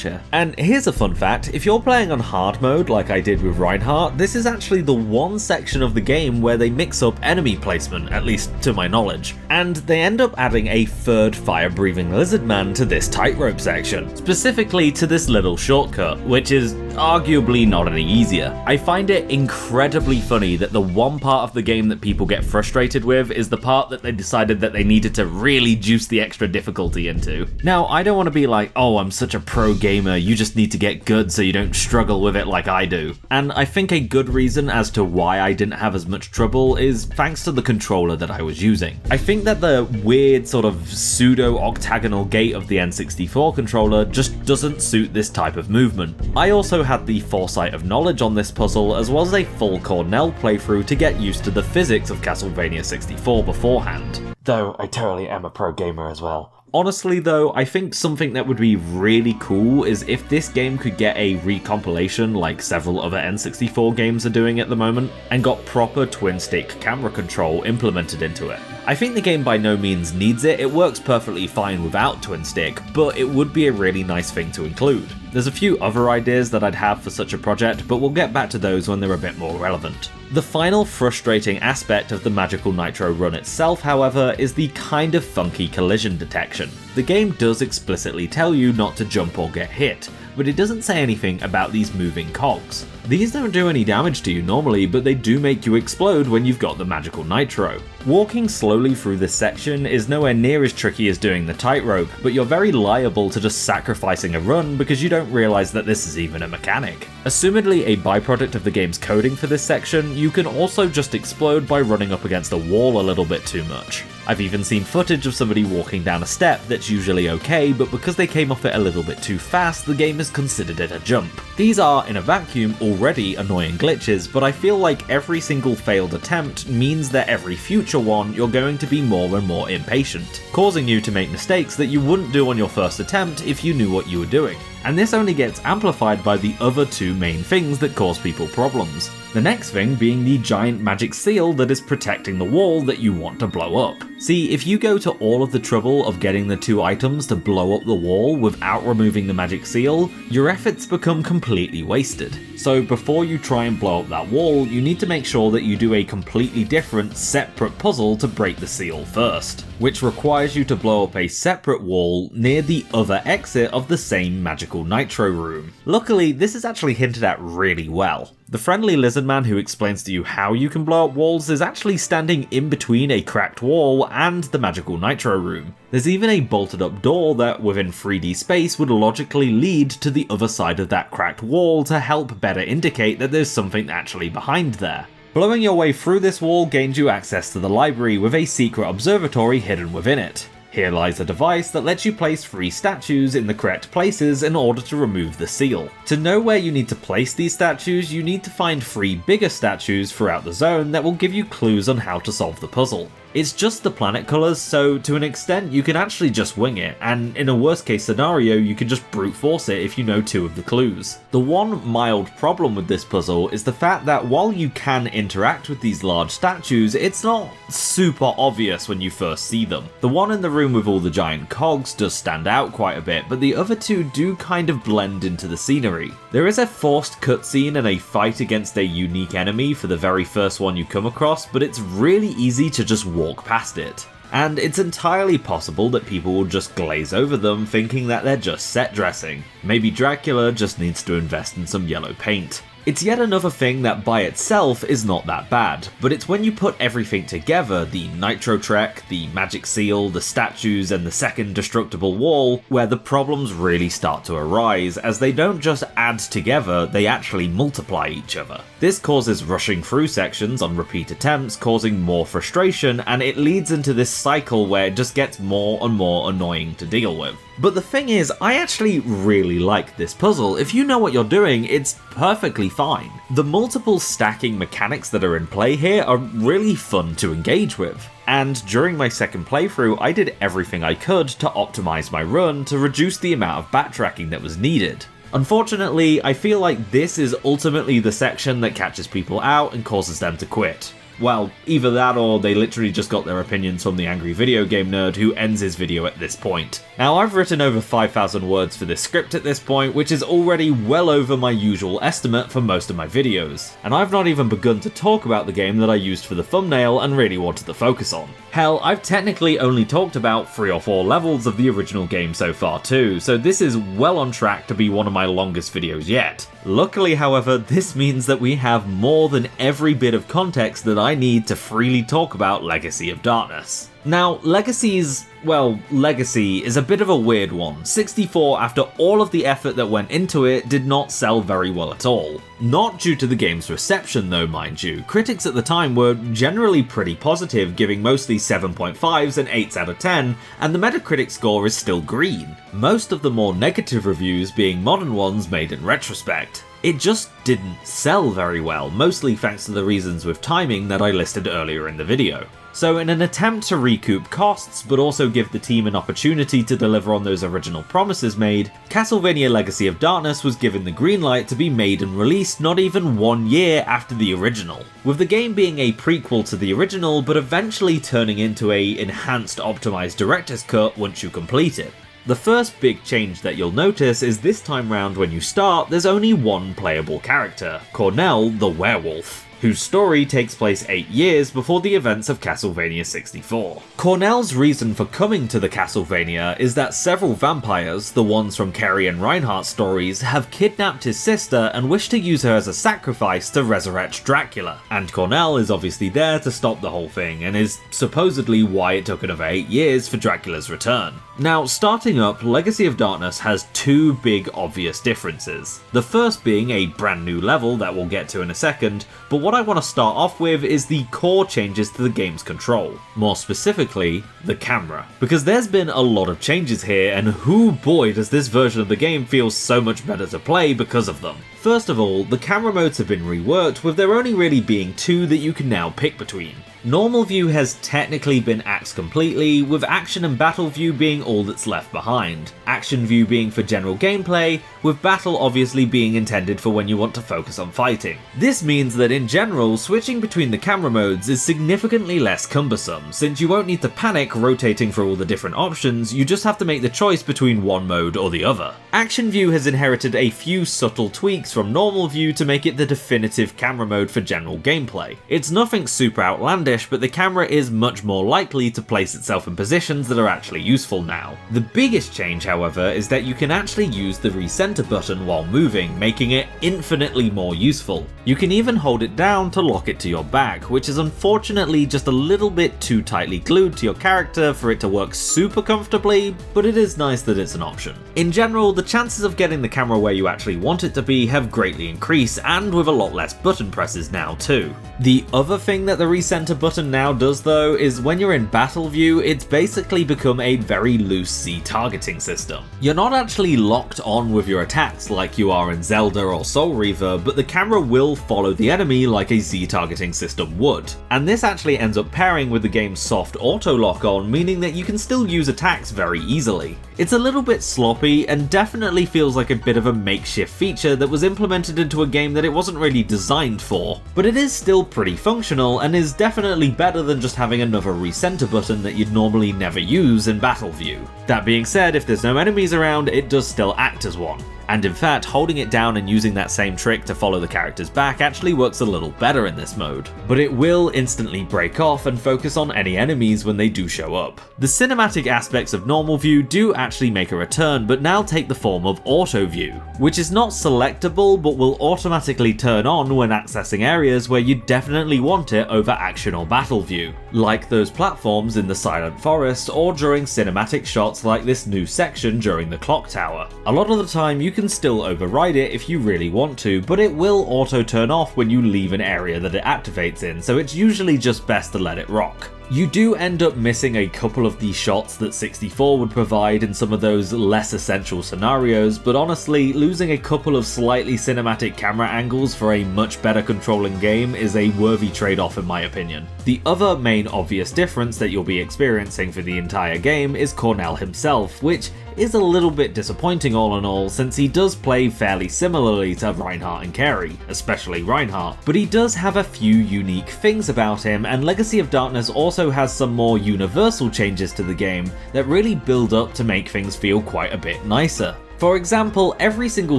here. And here's a fun fact, if you're playing on hard mode like I did with Reinhardt, this is actually the one section of the game where they mix up enemy placement, at least to my knowledge. And they end up adding a 3rd fire-breathing lizard man to this tightrope section, specifically to this little shortcut, which is arguably not any easier. I find it incredibly funny that the one part of the game that people get frustrated with is the part that they decided that they needed to really juice the extra difficulty into. Now, I don't want to be like, oh, I'm such a pro gamer, you just need to get good so you don't struggle with it like I do. And I think a good reason as to why I didn't have as much trouble is thanks to the controller that I was using. I think that the weird sort of pseudo-octagonal gait of the N64 controller just doesn't suit this type of movement. I also had the foresight of knowledge on this puzzle as well as a full Cornell playthrough to get used to the physics of Castlevania 64 beforehand. Though I totally am a pro gamer as well. Honestly though, I think something that would be really cool is if this game could get a recompilation like several other N64 games are doing at the moment, and got proper twin-stick camera control implemented into it. I think the game by no means needs it works perfectly fine without twin-stick, but it would be a really nice thing to include. There's a few other ideas that I'd have for such a project, but we'll get back to those when they're a bit more relevant. The final frustrating aspect of the Magical Nitro run itself, however, is the kind of funky collision detection. The game does explicitly tell you not to jump or get hit, but it doesn't say anything about these moving cogs. These don't do any damage to you normally, but they do make you explode when you've got the Magical Nitro. Walking slowly through this section is nowhere near as tricky as doing the tightrope, but you're very liable to just sacrificing a run because you don't realise that this is even a mechanic. Assumedly a byproduct of the game's coding for this section, you can also just explode by running up against a wall a little bit too much. I've even seen footage of somebody walking down a step that's usually okay, but because they came off it a little bit too fast, the game has considered it a jump. These are, in a vacuum, already annoying glitches, but I feel like every single failed attempt means that every future one you're going to be more and more impatient, causing you to make mistakes that you wouldn't do on your first attempt if you knew what you were doing. And this only gets amplified by the other two main things that cause people problems. The next thing being the giant magic seal that is protecting the wall that you want to blow up. See, if you go to all of the trouble of getting the two items to blow up the wall without removing the magic seal, your efforts become completely wasted. So before you try and blow up that wall, you need to make sure that you do a completely different, separate puzzle to break the seal first, which requires you to blow up a separate wall near the other exit of the same magical nitro room. Luckily, this is actually hinted at really well. The friendly lizard man who explains to you how you can blow up walls is actually standing in between a cracked wall and the magical nitro room. There's even a bolted up door that within 3D space would logically lead to the other side of that cracked wall to help better indicate that there's something actually behind there. Blowing your way through this wall gains you access to the library with a secret observatory hidden within it. Here lies a device that lets you place 3 statues in the correct places in order to remove the seal. To know where you need to place these statues, you need to find 3 bigger statues throughout the zone that will give you clues on how to solve the puzzle. It's just the planet colours, so to an extent you can actually just wing it, and in a worst case scenario you can just brute force it if you know 2 of the clues. The one mild problem with this puzzle is the fact that while you can interact with these large statues, it's not super obvious when you first see them. The one in the room with all the giant cogs does stand out quite a bit, but the other 2 do kind of blend into the scenery. There is a forced cutscene and a fight against a unique enemy for the very first one you come across, but it's really easy to just walk past it. And it's entirely possible that people will just glaze over them thinking that they're just set dressing. Maybe Dracula just needs to invest in some yellow paint. It's yet another thing that by itself is not that bad, but it's when you put everything together, the Nitro Trek, the magic seal, the statues and the second destructible wall, where the problems really start to arise, as they don't just add together, they actually multiply each other. This causes rushing through sections on repeat attempts, causing more frustration, and it leads into this cycle where it just gets more and more annoying to deal with. But the thing is, I actually really like this puzzle. If you know what you're doing, it's perfectly fine. The multiple stacking mechanics that are in play here are really fun to engage with. And during my second playthrough, I did everything I could to optimize my run to reduce the amount of backtracking that was needed. Unfortunately, I feel like this is ultimately the section that catches people out and causes them to quit. Well, either that or they literally just got their opinions from the angry video game nerd who ends his video at this point. Now, I've written over 5,000 words for this script at this point, which is already well over my usual estimate for most of my videos, and I've not even begun to talk about the game that I used for the thumbnail and really wanted to focus on. Hell, I've technically only talked about 3 or 4 levels of the original game so far too, so this is well on track to be one of my longest videos yet. Luckily, however, this means that we have more than every bit of context that I need to freely talk about Legacy of Darkness. Now, Legacy is a bit of a weird one. 64, after all of the effort that went into it, did not sell very well at all. Not due to the game's reception though, mind you. Critics at the time were generally pretty positive, giving mostly 7.5s and 8s out of 10, and the Metacritic score is still green. Most of the more negative reviews being modern ones made in retrospect. It just didn't sell very well, mostly thanks to the reasons with timing that I listed earlier in the video. So in an attempt to recoup costs, but also give the team an opportunity to deliver on those original promises made, Castlevania Legacy of Darkness was given the green light to be made and released not even 1 year after the original, with the game being a prequel to the original but eventually turning into a enhanced optimized director's cut once you complete it. The first big change that you'll notice is this time round when you start, there's only one playable character, Cornell the Werewolf, whose story takes place 8 years before the events of Castlevania 64. Cornell's reason for coming to the Castlevania is that several vampires, the ones from Kerry and Reinhardt's stories, have kidnapped his sister and wish to use her as a sacrifice to resurrect Dracula. And Cornell is obviously there to stop the whole thing, and is supposedly why it took another 8 years for Dracula's return. Now, starting up, Legacy of Darkness has 2 big obvious differences. The first being a brand new level that we'll get to in a second, but what I want to start off with is the core changes to the game's control. More specifically, the camera. Because there's been a lot of changes here, and hoo boy does this version of the game feel so much better to play because of them. First of all, the camera modes have been reworked, with there only really being 2 that you can now pick between. Normal view has technically been axed completely, with action and battle view being all that's left behind. Action view being for general gameplay, with battle obviously being intended for when you want to focus on fighting. This means that in general, switching between the camera modes is significantly less cumbersome, since you won't need to panic rotating for all the different options, you just have to make the choice between one mode or the other. Action view has inherited a few subtle tweaks from normal view to make it the definitive camera mode for general gameplay. It's nothing super outlandish, but the camera is much more likely to place itself in positions that are actually useful now. The biggest change, however, is that you can actually use the recenter button while moving, making it infinitely more useful. You can even hold it down to lock it to your back, which is unfortunately just a little bit too tightly glued to your character for it to work super comfortably, but it is nice that it's an option. In general, the chances of getting the camera where you actually want it to be have greatly increased, and with a lot less button presses now too. The other thing that the recenter button now does though is when you're in battle view, it's basically become a very loose Z targeting system. You're not actually locked on with your attacks like you are in Zelda or Soul Reaver, but the camera will follow the enemy like a Z targeting system would. And this actually ends up pairing with the game's soft auto lock on, meaning that you can still use attacks very easily. It's a little bit sloppy and definitely feels like a bit of a makeshift feature that was implemented into a game that it wasn't really designed for, but it is still pretty functional and is definitely better than just having another recenter button that you'd normally never use in battle view. That being said, if there's no enemies around, it does still act as one. And in fact, holding it down and using that same trick to follow the character's back actually works a little better in this mode, but it will instantly break off and focus on any enemies when they do show up. The cinematic aspects of normal view do actually make a return, but now take the form of auto view, which is not selectable but will automatically turn on when accessing areas where you definitely want it over action or battle view, like those platforms in the Silent Forest or during cinematic shots like this new section during the clock tower. A lot of the time you can still override it if you really want to, but it will auto turn off when you leave an area that it activates in, so it's usually just best to let it rock. You do end up missing a couple of the shots that 64 would provide in some of those less essential scenarios, but honestly, losing a couple of slightly cinematic camera angles for a much better controlling game is a worthy trade-off in my opinion. The other main obvious difference that you'll be experiencing for the entire game is Cornell himself, which is a little bit disappointing all in all, since he does play fairly similarly to Reinhardt and Carey, especially Reinhardt, but he does have a few unique things about him, and Legacy of Darkness also has some more universal changes to the game that really build up to make things feel quite a bit nicer. For example, every single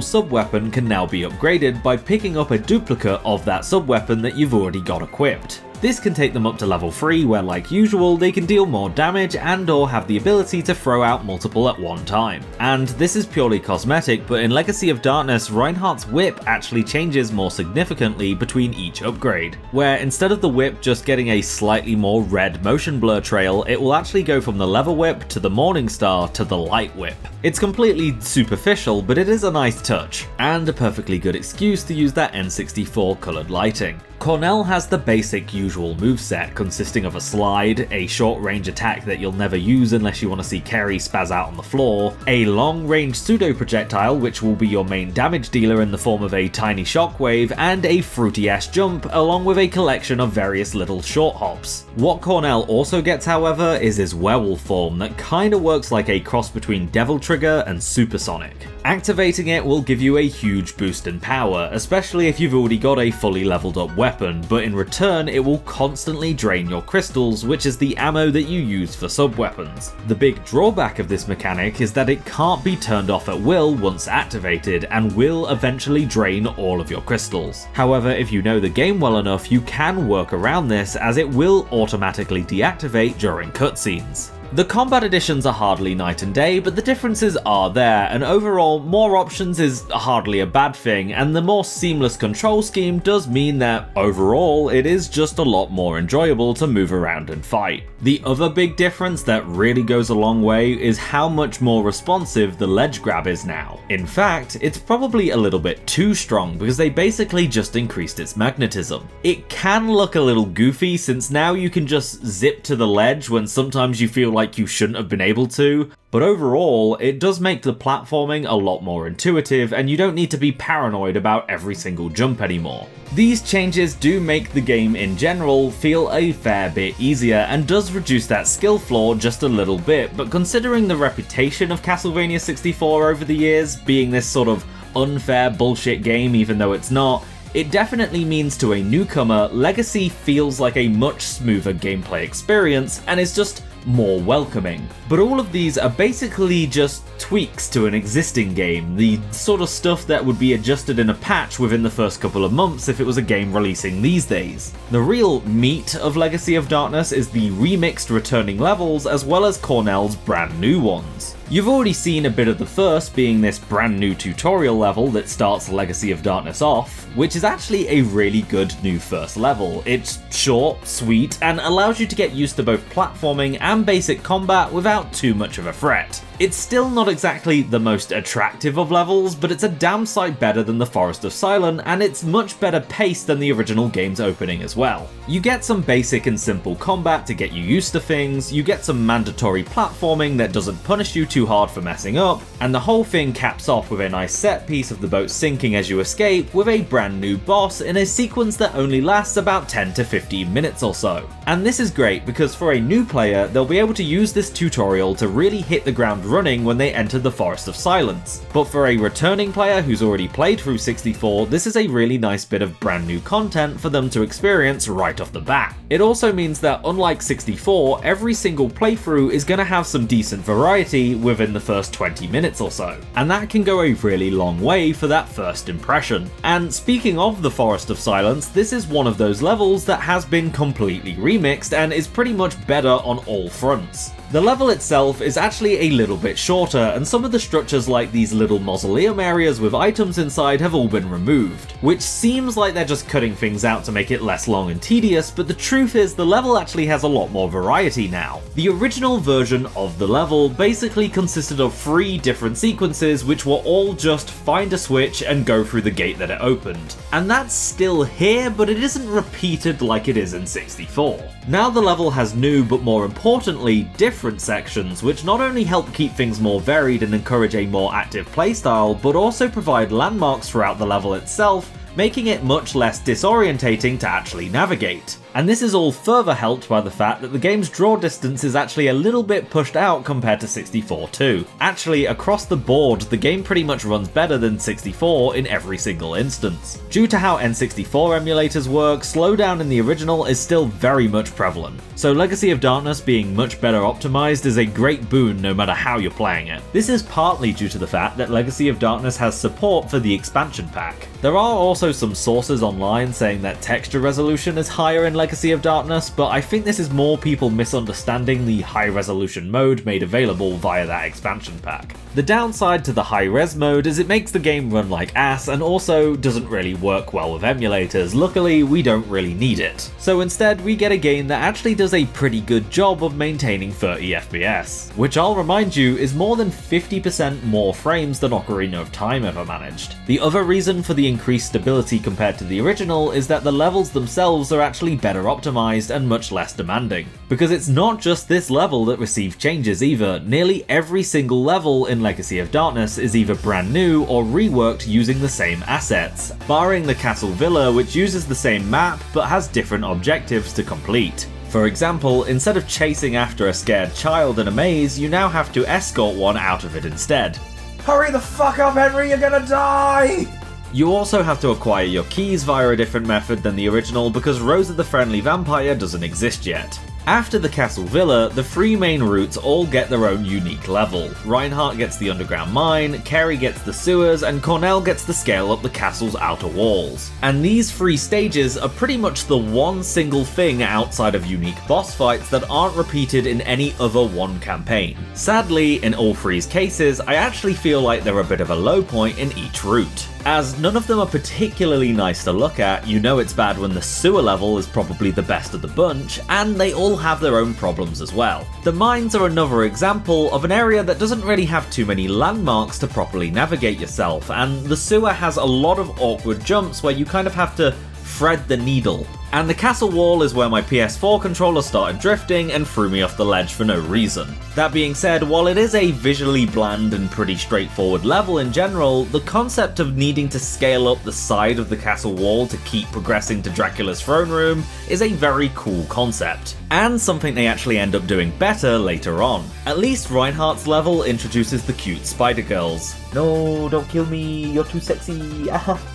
sub-weapon can now be upgraded by picking up a duplicate of that sub-weapon that you've already got equipped. This can take them up to level 3 where, like usual, they can deal more damage and or have the ability to throw out multiple at one time. And this is purely cosmetic, but in Legacy of Darkness, Reinhardt's whip actually changes more significantly between each upgrade, where instead of the whip just getting a slightly more red motion blur trail, it will actually go from the level whip to the Morning Star to the light whip. It's completely superficial, but it is a nice touch, and a perfectly good excuse to use that N64 coloured lighting. Cornell has the basic usual moveset consisting of a slide, a short range attack that you'll never use unless you want to see Carey spaz out on the floor, a long range pseudo projectile which will be your main damage dealer in the form of a tiny shockwave, and a fruity ass jump along with a collection of various little short hops. What Cornell also gets however is his werewolf form that kinda works like a cross between Devil Trigger and Supersonic. Activating it will give you a huge boost in power, especially if you've already got a fully leveled up weapon, but in return it will constantly drain your crystals, which is the ammo that you use for sub-weapons. The big drawback of this mechanic is that it can't be turned off at will once activated, and will eventually drain all of your crystals. However, if you know the game well enough, you can work around this, as it will automatically deactivate during cutscenes. The combat additions are hardly night and day, but the differences are there, and overall, more options is hardly a bad thing, and the more seamless control scheme does mean that, overall, it is just a lot more enjoyable to move around and fight. The other big difference that really goes a long way is how much more responsive the ledge grab is now. In fact, it's probably a little bit too strong because they basically just increased its magnetism. It can look a little goofy since now you can just zip to the ledge when sometimes you feel like you shouldn't have been able to, but overall, it does make the platforming a lot more intuitive, and you don't need to be paranoid about every single jump anymore. These changes do make the game in general feel a fair bit easier, and does reduce that skill floor just a little bit, but considering the reputation of Castlevania 64 over the years, being this sort of unfair bullshit game even though it's not, it definitely means to a newcomer, Legacy feels like a much smoother gameplay experience and is just more welcoming. But all of these are basically just tweaks to an existing game, the sort of stuff that would be adjusted in a patch within the first couple of months if it was a game releasing these days. The real meat of Legacy of Darkness is the remixed returning levels as well as Cornell's brand new ones. You've already seen a bit of the first, being this brand new tutorial level that starts Legacy of Darkness off, which is actually a really good new first level. It's short, sweet, and allows you to get used to both platforming and basic combat without too much of a threat. It's still not exactly the most attractive of levels, but it's a damn sight better than the Forest of Silence, and it's much better paced than the original game's opening as well. You get some basic and simple combat to get you used to things, you get some mandatory platforming that doesn't punish you too hard for messing up, and the whole thing caps off with a nice set piece of the boat sinking as you escape with a brand new boss in a sequence that only lasts about 10 to 15 minutes or so. And this is great because for a new player, they'll be able to use this tutorial to really hit the ground running when they enter the Forest of Silence. But for a returning player who's already played through 64, this is a really nice bit of brand new content for them to experience right off the bat. It also means that unlike 64, every single playthrough is going to have some decent variety within the first 20 minutes or so, and that can go a really long way for that first impression. And speaking of the Forest of Silence, this is one of those levels that has been completely remixed and is pretty much better on all fronts. The level itself is actually a little bit shorter, and some of the structures like these little mausoleum areas with items inside have all been removed, which seems like they're just cutting things out to make it less long and tedious, but the truth is the level actually has a lot more variety now. The original version of the level basically consisted of 3 different sequences which were all just find a switch and go through the gate that it opened. And that's still here, but it isn't repeated like it is in 64. Now the level has new, but more importantly, different sections, which not only help keep things more varied and encourage a more active playstyle, but also provide landmarks throughout the level itself, making it much less disorientating to actually navigate. And this is all further helped by the fact that the game's draw distance is actually a little bit pushed out compared to 64 too. Actually, across the board, the game pretty much runs better than 64 in every single instance. Due to how N64 emulators work, slowdown in the original is still very much prevalent. So Legacy of Darkness being much better optimized is a great boon no matter how you're playing it. This is partly due to the fact that Legacy of Darkness has support for the expansion pack. There are also some sources online saying that texture resolution is higher in Legacy of Darkness, but I think this is more people misunderstanding the high resolution mode made available via that expansion pack. The downside to the high res mode is it makes the game run like ass and also doesn't really work well with emulators. Luckily, we don't really need it. So instead, we get a game that actually does a pretty good job of maintaining 30 FPS, which I'll remind you is more than 50% more frames than Ocarina of Time ever managed. The other reason for the increased stability compared to the original is that the levels themselves are actually better optimized and much less demanding. Because it's not just this level that received changes either, nearly every single level in Legacy of Darkness is either brand new or reworked using the same assets, barring the Castle Villa, which uses the same map but has different objectives to complete. For example, instead of chasing after a scared child in a maze, you now have to escort one out of it instead. Hurry the fuck up, Henry, you're gonna die! You also have to acquire your keys via a different method than the original because Rosa the Friendly Vampire doesn't exist yet. After the Castle Villa, the 3 main routes all get their own unique level. Reinhardt gets the underground mine, Kerry gets the sewers, and Cornell gets to scale up the castle's outer walls. And these 3 stages are pretty much the one single thing outside of unique boss fights that aren't repeated in any other one campaign. Sadly, in all 3's cases, I actually feel like they're a bit of a low point in each route. As none of them are particularly nice to look at, you know it's bad when the sewer level is probably the best of the bunch, and they all have their own problems as well. The mines are another example of an area that doesn't really have too many landmarks to properly navigate yourself, and the sewer has a lot of awkward jumps where you kind of have to thread the needle. And the castle wall is where my PS4 controller started drifting and threw me off the ledge for no reason. That being said, while it is a visually bland and pretty straightforward level in general, the concept of needing to scale up the side of the castle wall to keep progressing to Dracula's throne room is a very cool concept, and something they actually end up doing better later on. At least Reinhardt's level introduces the cute spider girls. No, don't kill me, you're too sexy.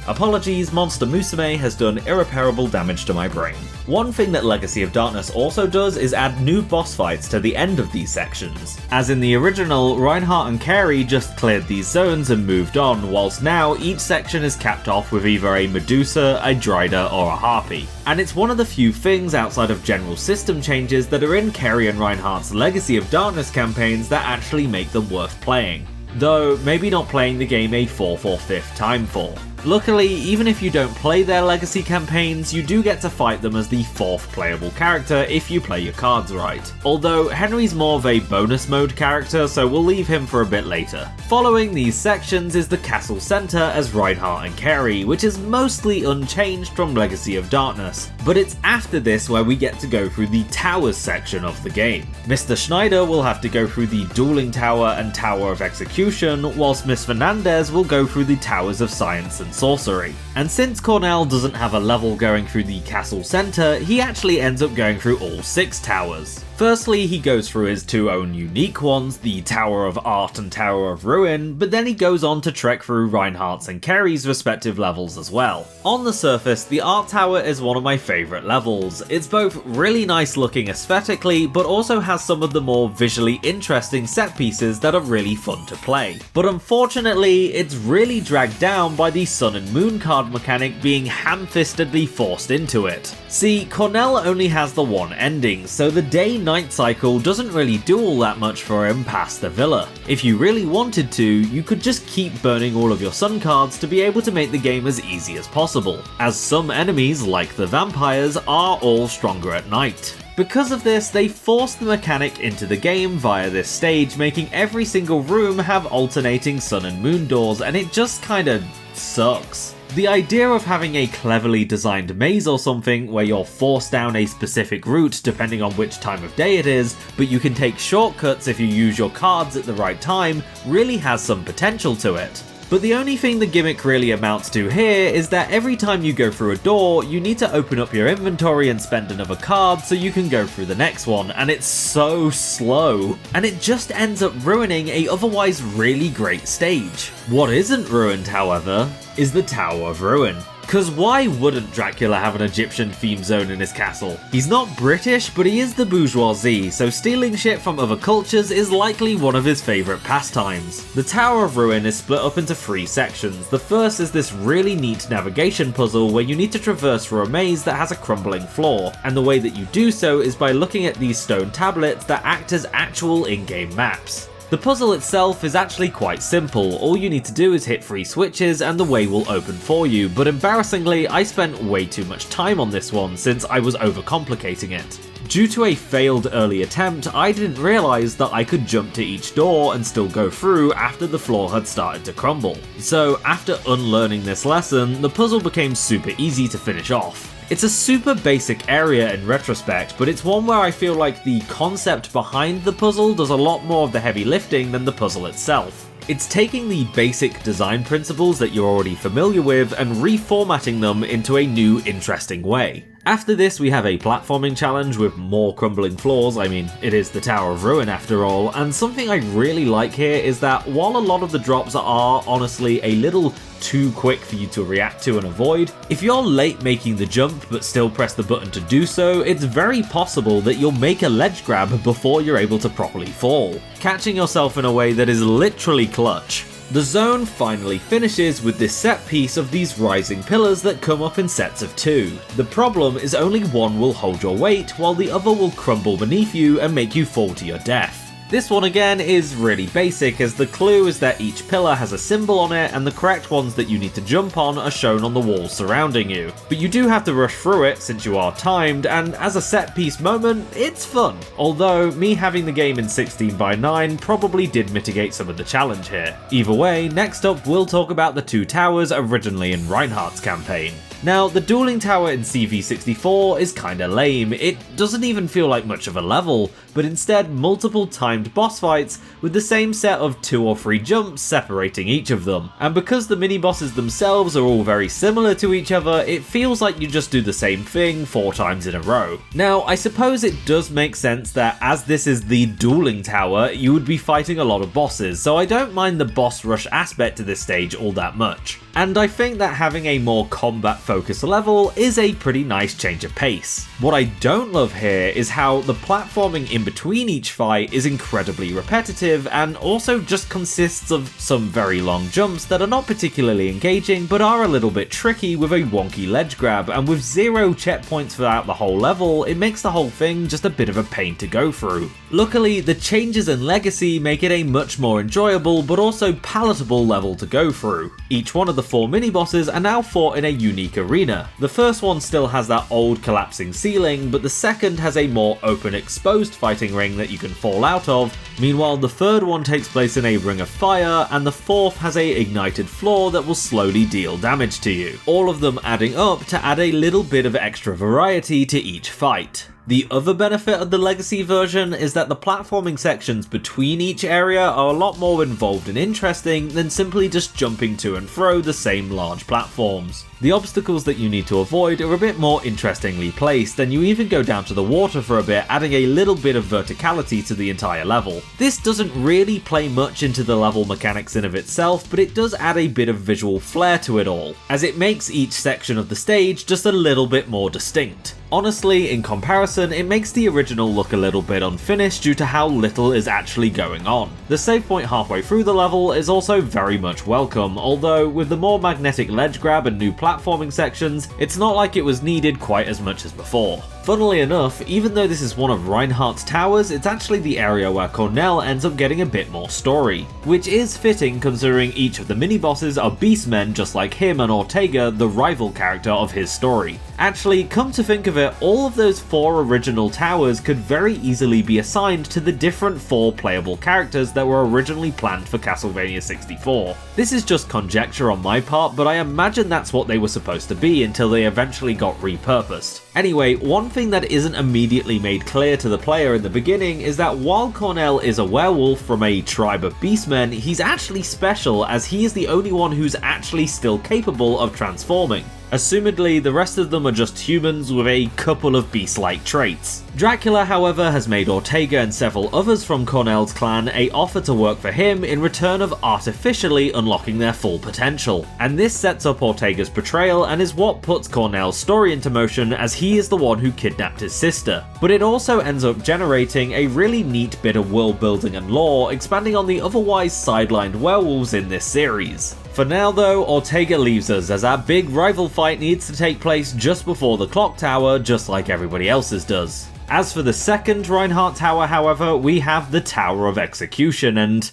Apologies, Monster Musume has done irreparable damage to my brain. One thing that Legacy of Darkness also does is add new boss fights to the end of these sections. As in the original, Reinhardt and Kerry just cleared these zones and moved on, whilst now each section is capped off with either a Medusa, a Dryder, or a Harpy. And it's one of the few things outside of general system changes that are in Kerry and Reinhardt's Legacy of Darkness campaigns that actually make them worth playing. Though, maybe not playing the game a 4th or 5th time for. Luckily, even if you don't play their legacy campaigns, you do get to fight them as the 4th playable character if you play your cards right. Although Henry's more of a bonus mode character, so we'll leave him for a bit later. Following these sections is the castle centre as Reinhardt and Kerry, which is mostly unchanged from Legacy of Darkness, but it's after this where we get to go through the towers section of the game. Mr. Schneider will have to go through the Dueling Tower and Tower of Execution, whilst Miss Fernandez will go through the Towers of Science and Sorcery. And since Cornell doesn't have a level going through the castle centre, he actually ends up going through all 6 towers. Firstly, he goes through his 2 own unique ones, the Tower of Art and Tower of Ruin, but then he goes on to trek through Reinhardt's and Kerry's respective levels as well. On the surface, the Art Tower is one of my favourite levels. It's both really nice looking aesthetically, but also has some of the more visually interesting set pieces that are really fun to play. But unfortunately, it's really dragged down by the Sun and Moon card mechanic being ham-fistedly forced into it. See, Cornell only has the one ending, so the day day-night cycle doesn't really do all that much for him past the villa. If you really wanted to, you could just keep burning all of your sun cards to be able to make the game as easy as possible, as some enemies, like the vampires, are all stronger at night. Because of this, they forced the mechanic into the game via this stage, making every single room have alternating sun and moon doors, and it just kinda sucks. The idea of having a cleverly designed maze or something where you're forced down a specific route depending on which time of day it is, but you can take shortcuts if you use your cards at the right time, really has some potential to it. But the only thing the gimmick really amounts to here is that every time you go through a door, you need to open up your inventory and spend another card so you can go through the next one, and it's so slow. And it just ends up ruining a otherwise really great stage. What isn't ruined, however, is the Tower of Ruin. Cause why wouldn't Dracula have an Egyptian theme zone in his castle? He's not British, but he is the bourgeoisie, so stealing shit from other cultures is likely one of his favourite pastimes. The Tower of Ruin is split up into 3 sections. The first is this really neat navigation puzzle where you need to traverse through a maze that has a crumbling floor, and the way that you do so is by looking at these stone tablets that act as actual in-game maps. The puzzle itself is actually quite simple. All you need to do is hit 3 switches and the way will open for you, but embarrassingly I spent way too much time on this one since I was overcomplicating it. Due to a failed early attempt, I didn't realise that I could jump to each door and still go through after the floor had started to crumble. So after unlearning this lesson, the puzzle became super easy to finish off. It's a super basic area in retrospect, but it's one where I feel like the concept behind the puzzle does a lot more of the heavy lifting than the puzzle itself. It's taking the basic design principles that you're already familiar with and reformatting them into a new, interesting way. After this, we have a platforming challenge with more crumbling floors. I mean, it is the Tower of Ruin after all, and something I really like here is that while a lot of the drops are honestly a little too quick for you to react to and avoid, if you're late making the jump but still press the button to do so, it's very possible that you'll make a ledge grab before you're able to properly fall, catching yourself in a way that is literally clutch. The zone finally finishes with this set piece of these rising pillars that come up in sets of 2. The problem is only one will hold your weight while the other will crumble beneath you and make you fall to your death. This one again is really basic, as the clue is that each pillar has a symbol on it and the correct ones that you need to jump on are shown on the walls surrounding you. But you do have to rush through it since you are timed, and as a set piece moment, it's fun. Although me having the game in 16:9 probably did mitigate some of the challenge here. Either way, next up we'll talk about the 2 towers originally in Reinhardt's campaign. Now, the dueling tower in CV64 is kinda lame. It doesn't even feel like much of a level, but instead multiple timed boss fights with the same set of 2 or 3 jumps separating each of them. And because the mini-bosses themselves are all very similar to each other, it feels like you just do the same thing 4 times in a row. Now, I suppose it does make sense that as this is the dueling tower, you would be fighting a lot of bosses, so I don't mind the boss rush aspect to this stage all that much. And I think that having a more combat-focused level is a pretty nice change of pace. What I don't love here is how the platforming in between each fight is incredibly repetitive and also just consists of some very long jumps that are not particularly engaging but are a little bit tricky with a wonky ledge grab, and with 0 checkpoints throughout the whole level, it makes the whole thing just a bit of a pain to go through. Luckily, the changes in Legacy make it a much more enjoyable but also palatable level to go through. Each one of the 4 mini-bosses are now fought in a unique arena. The first one still has that old collapsing ceiling, but the second has a more open exposed fighting ring that you can fall out of. Meanwhile, the third one takes place in a ring of fire, and the fourth has a ignited floor that will slowly deal damage to you. All of them adding up to add a little bit of extra variety to each fight. The other benefit of the Legacy version is that the platforming sections between each area are a lot more involved and interesting than simply just jumping to and fro the same large platforms. The obstacles that you need to avoid are a bit more interestingly placed, and you even go down to the water for a bit, adding a little bit of verticality to the entire level. This doesn't really play much into the level mechanics in of itself, but it does add a bit of visual flair to it all, as it makes each section of the stage just a little bit more distinct. Honestly, in comparison, it makes the original look a little bit unfinished due to how little is actually going on. The save point halfway through the level is also very much welcome, although with the more magnetic ledge grab and new platforming sections, it's not like it was needed quite as much as before. Funnily enough, even though this is one of Reinhardt's towers, it's actually the area where Cornell ends up getting a bit more story, which is fitting considering each of the mini-bosses are beastmen just like him and Ortega, the rival character of his story. Actually, come to think of it, all of those 4 original towers could very easily be assigned to the different 4 playable characters that were originally planned for Castlevania 64. This is just conjecture on my part, but I imagine that's what they were supposed to be until they eventually got repurposed. Anyway, one thing that isn't immediately made clear to the player in the beginning is that while Cornell is a werewolf from a tribe of beastmen, he's actually special as he is the only one who's actually still capable of transforming. Assumedly, the rest of them are just humans with a couple of beast-like traits. Dracula, however, has made Ortega and several others from Cornell's clan an offer to work for him in return of artificially unlocking their full potential. And this sets up Ortega's betrayal and is what puts Cornell's story into motion as he is the one who kidnapped his sister. But it also ends up generating a really neat bit of world building and lore, expanding on the otherwise sidelined werewolves in this series. For now though, Ortega leaves us as our big rival fight needs to take place just before the clock tower, just like everybody else's does. As for the second Reinhardt tower, however, we have the Tower of Execution and...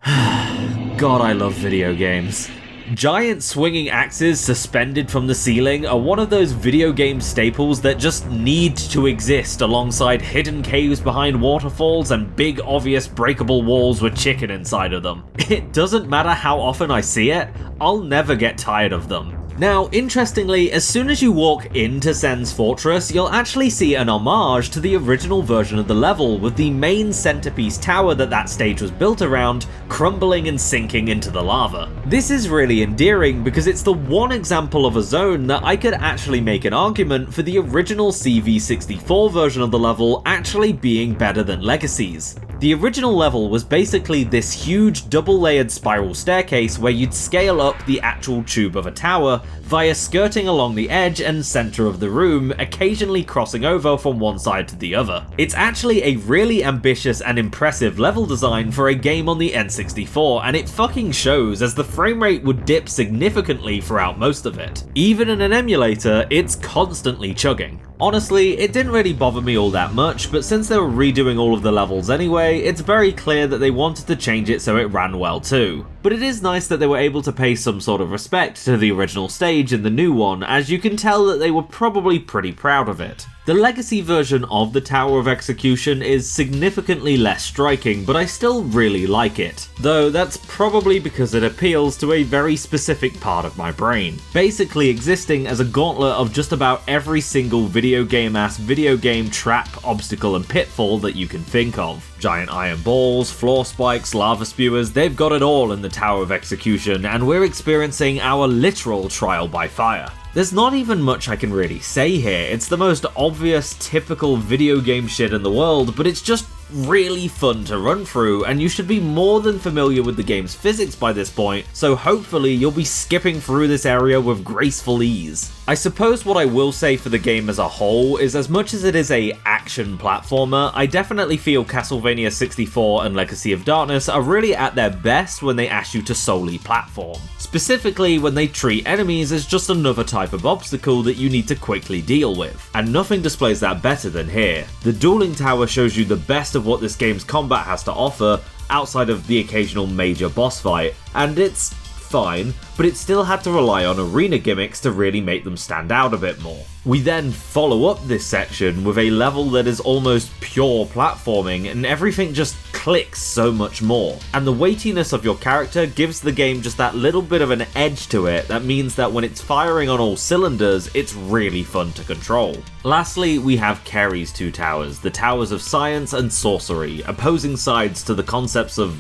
God, I love video games. Giant swinging axes suspended from the ceiling are one of those video game staples that just need to exist alongside hidden caves behind waterfalls and big obvious breakable walls with chicken inside of them. It doesn't matter how often I see it, I'll never get tired of them. Now, interestingly, as soon as you walk into Sen's fortress, you'll actually see an homage to the original version of the level, with the main centerpiece tower that stage was built around crumbling and sinking into the lava. This is really endearing because it's the one example of a zone that I could actually make an argument for the original CV64 version of the level actually being better than Legacy's. The original level was basically this huge double-layered spiral staircase where you'd scale up the actual tube of a tower via skirting along the edge and center of the room, occasionally crossing over from one side to the other. It's actually a really ambitious and impressive level design for a game on the N64, and it fucking shows as the frame rate would dip significantly throughout most of it. Even in an emulator, it's constantly chugging. Honestly, it didn't really bother me all that much, but since they were redoing all of the levels anyway, it's very clear that they wanted to change it so it ran well too. But it is nice that they were able to pay some sort of respect to the original stage in the new one, as you can tell that they were probably pretty proud of it. The Legacy version of the Tower of Execution is significantly less striking, but I still really like it. Though that's probably because it appeals to a very specific part of my brain, basically existing as a gauntlet of just about every single video game trap, obstacle and pitfall that you can think of. Giant iron balls, floor spikes, lava spewers, they've got it all in the Tower of Execution, and we're experiencing our literal trial by fire. There's not even much I can really say here, it's the most obvious typical video game shit in the world, but it's just really fun to run through, and you should be more than familiar with the game's physics by this point, so hopefully you'll be skipping through this area with graceful ease. I suppose what I will say for the game as a whole is, as much as it is a action platformer, I definitely feel Castlevania 64 and Legacy of Darkness are really at their best when they ask you to solely platform. Specifically when they treat enemies as just another type of obstacle that you need to quickly deal with. And nothing displays that better than here. The Dueling Tower shows you the best of what this game's combat has to offer, outside of the occasional major boss fight, and it's fine, but it still had to rely on arena gimmicks to really make them stand out a bit more. We then follow up this section with a level that is almost pure platforming, and everything just clicks so much more. And the weightiness of your character gives the game just that little bit of an edge to it that means that when it's firing on all cylinders, it's really fun to control. Lastly, we have Kerry's two towers, the Towers of Science and Sorcery, opposing sides to the concepts of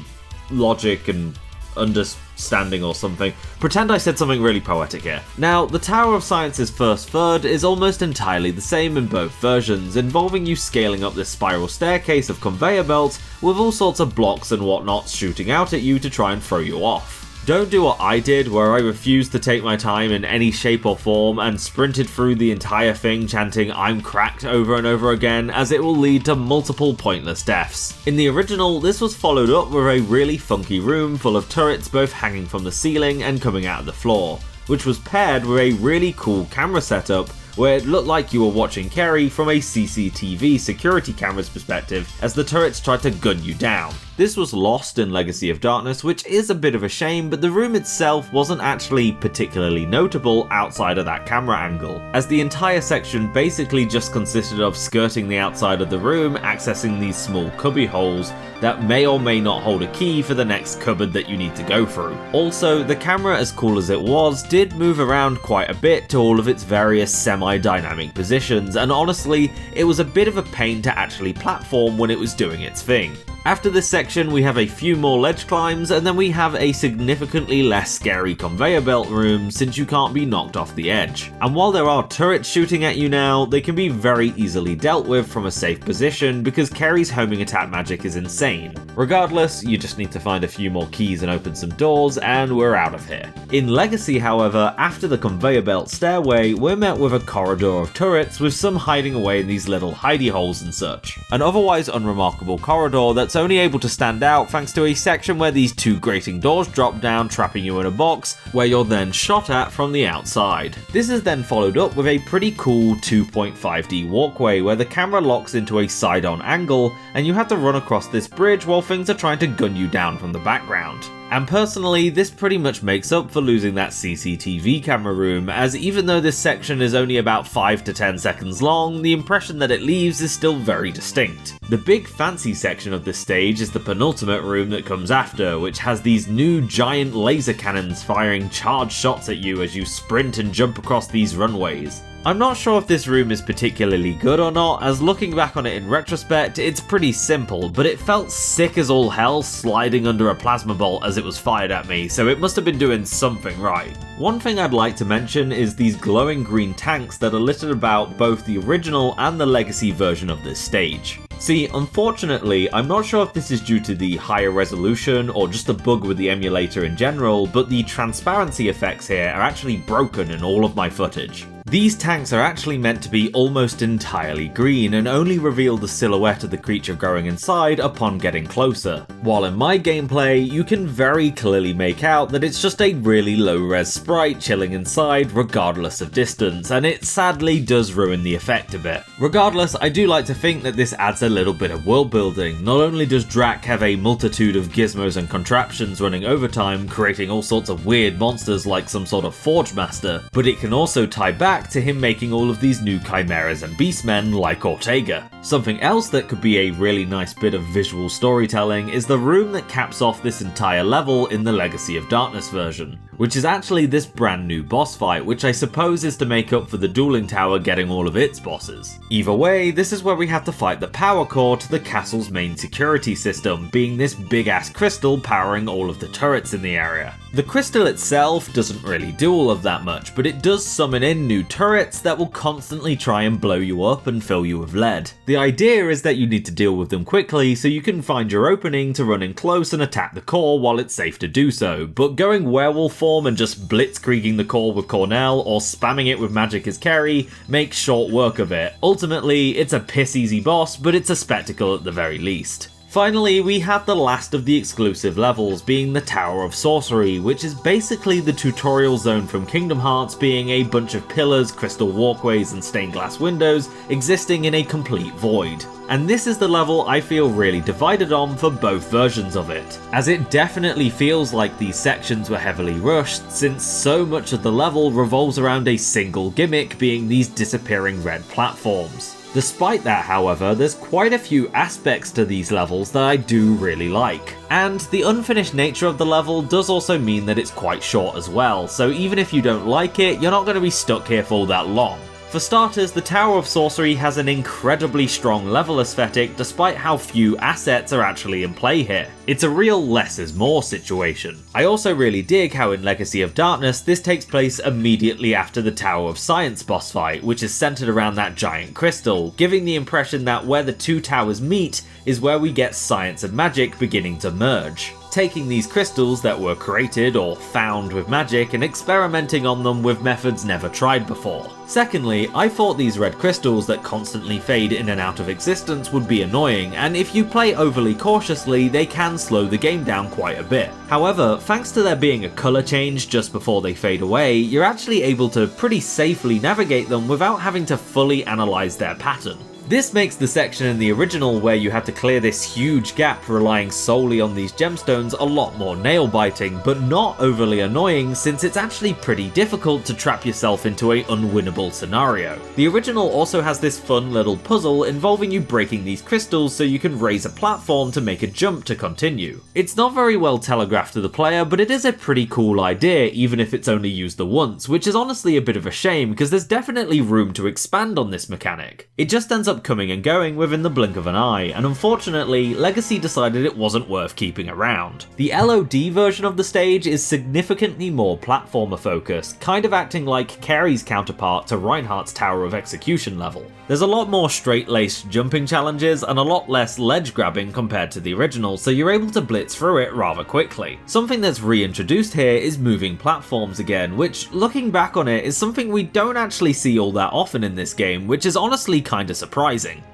logic and understanding or something. Pretend I said something really poetic here. Now, the Tower of Science's first third is almost entirely the same in both versions, involving you scaling up this spiral staircase of conveyor belts with all sorts of blocks and whatnot shooting out at you to try and throw you off. Don't do what I did, where I refused to take my time in any shape or form and sprinted through the entire thing chanting "I'm cracked" over and over again, as it will lead to multiple pointless deaths. In the original, this was followed up with a really funky room full of turrets both hanging from the ceiling and coming out of the floor, which was paired with a really cool camera setup where it looked like you were watching Kerry from a CCTV security camera's perspective as the turrets tried to gun you down. This was lost in Legacy of Darkness, which is a bit of a shame, but the room itself wasn't actually particularly notable outside of that camera angle, as the entire section basically just consisted of skirting the outside of the room, accessing these small cubby holes that may or may not hold a key for the next cupboard that you need to go through. Also, the camera, as cool as it was, did move around quite a bit to all of its various semi-dynamic positions, and honestly, it was a bit of a pain to actually platform when it was doing its thing. After this section, we have a few more ledge climbs, and then we have a significantly less scary conveyor belt room since you can't be knocked off the edge. And while there are turrets shooting at you now, they can be very easily dealt with from a safe position because Kerry's homing attack magic is insane. Regardless, you just need to find a few more keys and open some doors, and we're out of here. In Legacy, however, after the conveyor belt stairway, we're met with a corridor of turrets with some hiding away in these little hidey holes and such. An otherwise unremarkable corridor that's only able to stand out thanks to a section where these two grating doors drop down, trapping you in a box where you're then shot at from the outside. This is then followed up with a pretty cool 2.5D walkway where the camera locks into a side-on angle and you have to run across this bridge while things are trying to gun you down from the background. And personally, this pretty much makes up for losing that CCTV camera room, as even though this section is only about 5 to 10 seconds long, the impression that it leaves is still very distinct. The big fancy section of this stage is the penultimate room that comes after, which has these new giant laser cannons firing charged shots at you as you sprint and jump across these runways. I'm not sure if this room is particularly good or not, as looking back on it in retrospect, it's pretty simple, but it felt sick as all hell sliding under a plasma bolt as it was fired at me, so it must have been doing something right. One thing I'd like to mention is these glowing green tanks that are littered about both the original and the Legacy version of this stage. See, unfortunately, I'm not sure if this is due to the higher resolution or just a bug with the emulator in general, but the transparency effects here are actually broken in all of my footage. These tanks are actually meant to be almost entirely green and only reveal the silhouette of the creature growing inside upon getting closer, while in my gameplay you can very clearly make out that it's just a really low-res sprite chilling inside regardless of distance, and it sadly does ruin the effect a bit. Regardless, I do like to think that this adds a little bit of world building. Not only does Drac have a multitude of gizmos and contraptions running overtime, creating all sorts of weird monsters like some sort of Forge Master, but it can also tie back to him making all of these new chimeras and beastmen like Ortega. Something else that could be a really nice bit of visual storytelling is the room that caps off this entire level in the Legacy of Darkness version, which is actually this brand new boss fight, which I suppose is to make up for the dueling tower getting all of its bosses. Either way, this is where we have to fight the power core to the castle's main security system, being this big ass crystal powering all of the turrets in the area. The crystal itself doesn't really do all of that much, but it does summon in new turrets that will constantly try and blow you up and fill you with lead. The idea is that you need to deal with them quickly so you can find your opening to run in close and attack the core while it's safe to do so, but going werewolf form and just blitzkrieging the core with Cornell or spamming it with magic as Kerry makes short work of it. Ultimately, it's a piss easy boss, but it's a spectacle at the very least. Finally, we have the last of the exclusive levels, being the Tower of Sorcery, which is basically the tutorial zone from Kingdom Hearts, being a bunch of pillars, crystal walkways and stained glass windows existing in a complete void. And this is the level I feel really divided on for both versions of it, as it definitely feels like these sections were heavily rushed, since so much of the level revolves around a single gimmick, being these disappearing red platforms. Despite that, however, there's quite a few aspects to these levels that I do really like. And the unfinished nature of the level does also mean that it's quite short as well, so even if you don't like it, you're not going to be stuck here for all that long. For starters, the Tower of Sorcery has an incredibly strong level aesthetic despite how few assets are actually in play here. It's a real less is more situation. I also really dig how in Legacy of Darkness this takes place immediately after the Tower of Science boss fight, which is centered around that giant crystal, giving the impression that where the two towers meet is where we get science and magic beginning to merge. taking these crystals that were created or found with magic and experimenting on them with methods never tried before. Secondly, I thought these red crystals that constantly fade in and out of existence would be annoying, and if you play overly cautiously, they can slow the game down quite a bit. However, thanks to there being a colour change just before they fade away, you're actually able to pretty safely navigate them without having to fully analyse their pattern. This makes the section in the original where you had to clear this huge gap relying solely on these gemstones a lot more nail-biting, but not overly annoying since it's actually pretty difficult to trap yourself into an unwinnable scenario. The original also has this fun little puzzle involving you breaking these crystals so you can raise a platform to make a jump to continue. It's not very well telegraphed to the player, but it is a pretty cool idea even if it's only used the once, which is honestly a bit of a shame because there's definitely room to expand on this mechanic. It just ends up coming and going within the blink of an eye, and unfortunately, Legacy decided it wasn't worth keeping around. The LOD version of the stage is significantly more platformer focused, kind of acting like Carrie's counterpart to Reinhardt's Tower of Execution level. There's a lot more straight-laced jumping challenges and a lot less ledge grabbing compared to the original, so you're able to blitz through it rather quickly. Something that's reintroduced here is moving platforms again, which, looking back on it, is something we don't actually see all that often in this game, which is honestly kinda surprising.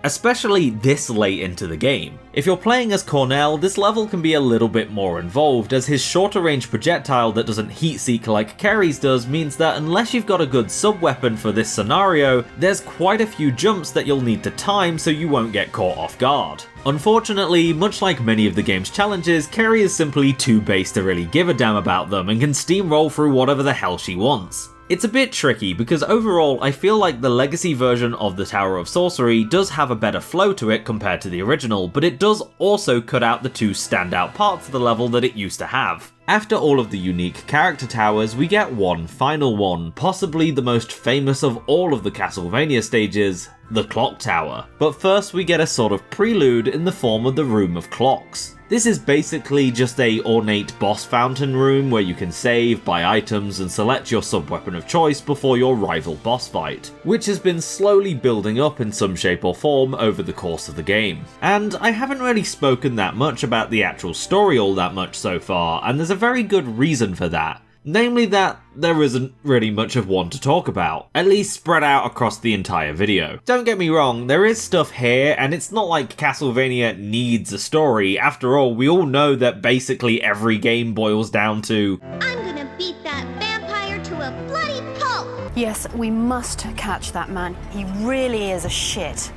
Especially this late into the game. If you're playing as Cornell, this level can be a little bit more involved, as his shorter range projectile that doesn't heat seek like Carrie's does means that unless you've got a good sub-weapon for this scenario, there's quite a few jumps that you'll need to time so you won't get caught off guard. Unfortunately, much like many of the game's challenges, Carrie is simply too base to really give a damn about them and can steamroll through whatever the hell she wants. It's a bit tricky because overall I feel like the Legacy version of the Tower of Sorcery does have a better flow to it compared to the original, but it does also cut out the two standout parts of the level that it used to have. After all of the unique character towers, we get one final one, possibly the most famous of all of the Castlevania stages, the Clock Tower. But first we get a sort of prelude in the form of the Room of Clocks. This is basically just a ornate boss fountain room where you can save, buy items, and select your sub-weapon of choice before your rival boss fight, which has been slowly building up in some shape or form over the course of the game. And I haven't really spoken that much about the actual story all that much so far, and there's a very good reason for that. Namely that there isn't really much of one to talk about, at least spread out across the entire video. Don't get me wrong, there is stuff here, and it's not like Castlevania needs a story. After all, we all know that basically every game boils down to I'm gonna beat that vampire to a bloody pulp! Yes, we must catch that man. He really is a shit.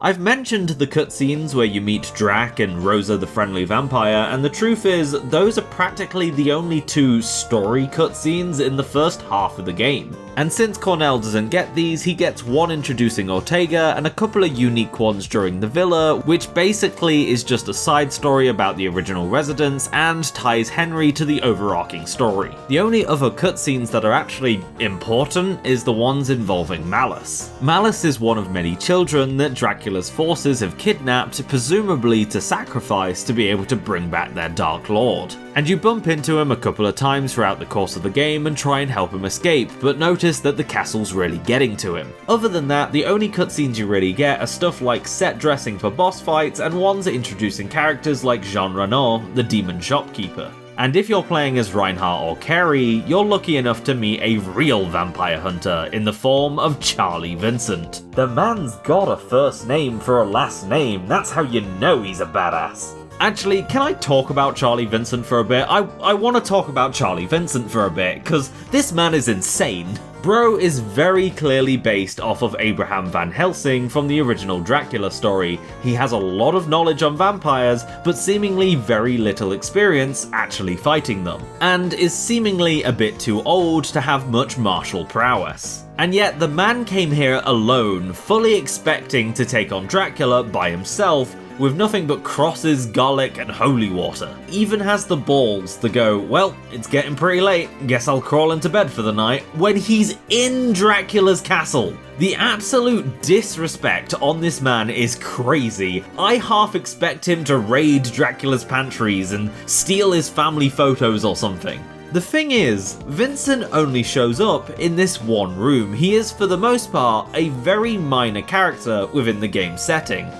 I've mentioned the cutscenes where you meet Drac and Rosa the Friendly Vampire, and the truth is, those are practically the only two story cutscenes in the first half of the game. And since Cornell doesn't get these, he gets one introducing Ortega and a couple of unique ones during the villa, which basically is just a side story about the original residents and ties Henry to the overarching story. The only other cutscenes that are actually important is the ones involving Malice. Malice is one of many children that Dracula's forces have kidnapped, presumably to sacrifice to be able to bring back their Dark Lord. And you bump into him a couple of times throughout the course of the game and try and help him escape, but notice that the castle's really getting to him. Other than that, the only cutscenes you really get are stuff like set dressing for boss fights and ones introducing characters like Jean Renaud, the demon shopkeeper. And if you're playing as Reinhardt or Carrie, you're lucky enough to meet a real vampire hunter in the form of Charlie Vincent. The man's got a first name for a last name, that's how you know he's a badass. Actually, can I talk about Charlie Vincent for a bit? I want to talk about Charlie Vincent for a bit, because this man is insane. Bro is very clearly based off of Abraham Van Helsing from the original Dracula story. He has a lot of knowledge on vampires, but seemingly very little experience actually fighting them, and is seemingly a bit too old to have much martial prowess. And yet the man came here alone, fully expecting to take on Dracula by himself, with nothing but crosses, garlic, and holy water. Even has the balls to go, well, it's getting pretty late, guess I'll crawl into bed for the night, when he's in Dracula's castle. The absolute disrespect on this man is crazy. I half expect him to raid Dracula's pantries and steal his family photos or something. The thing is, Vincent only shows up in this one room. He is, for the most part, a very minor character within the game setting.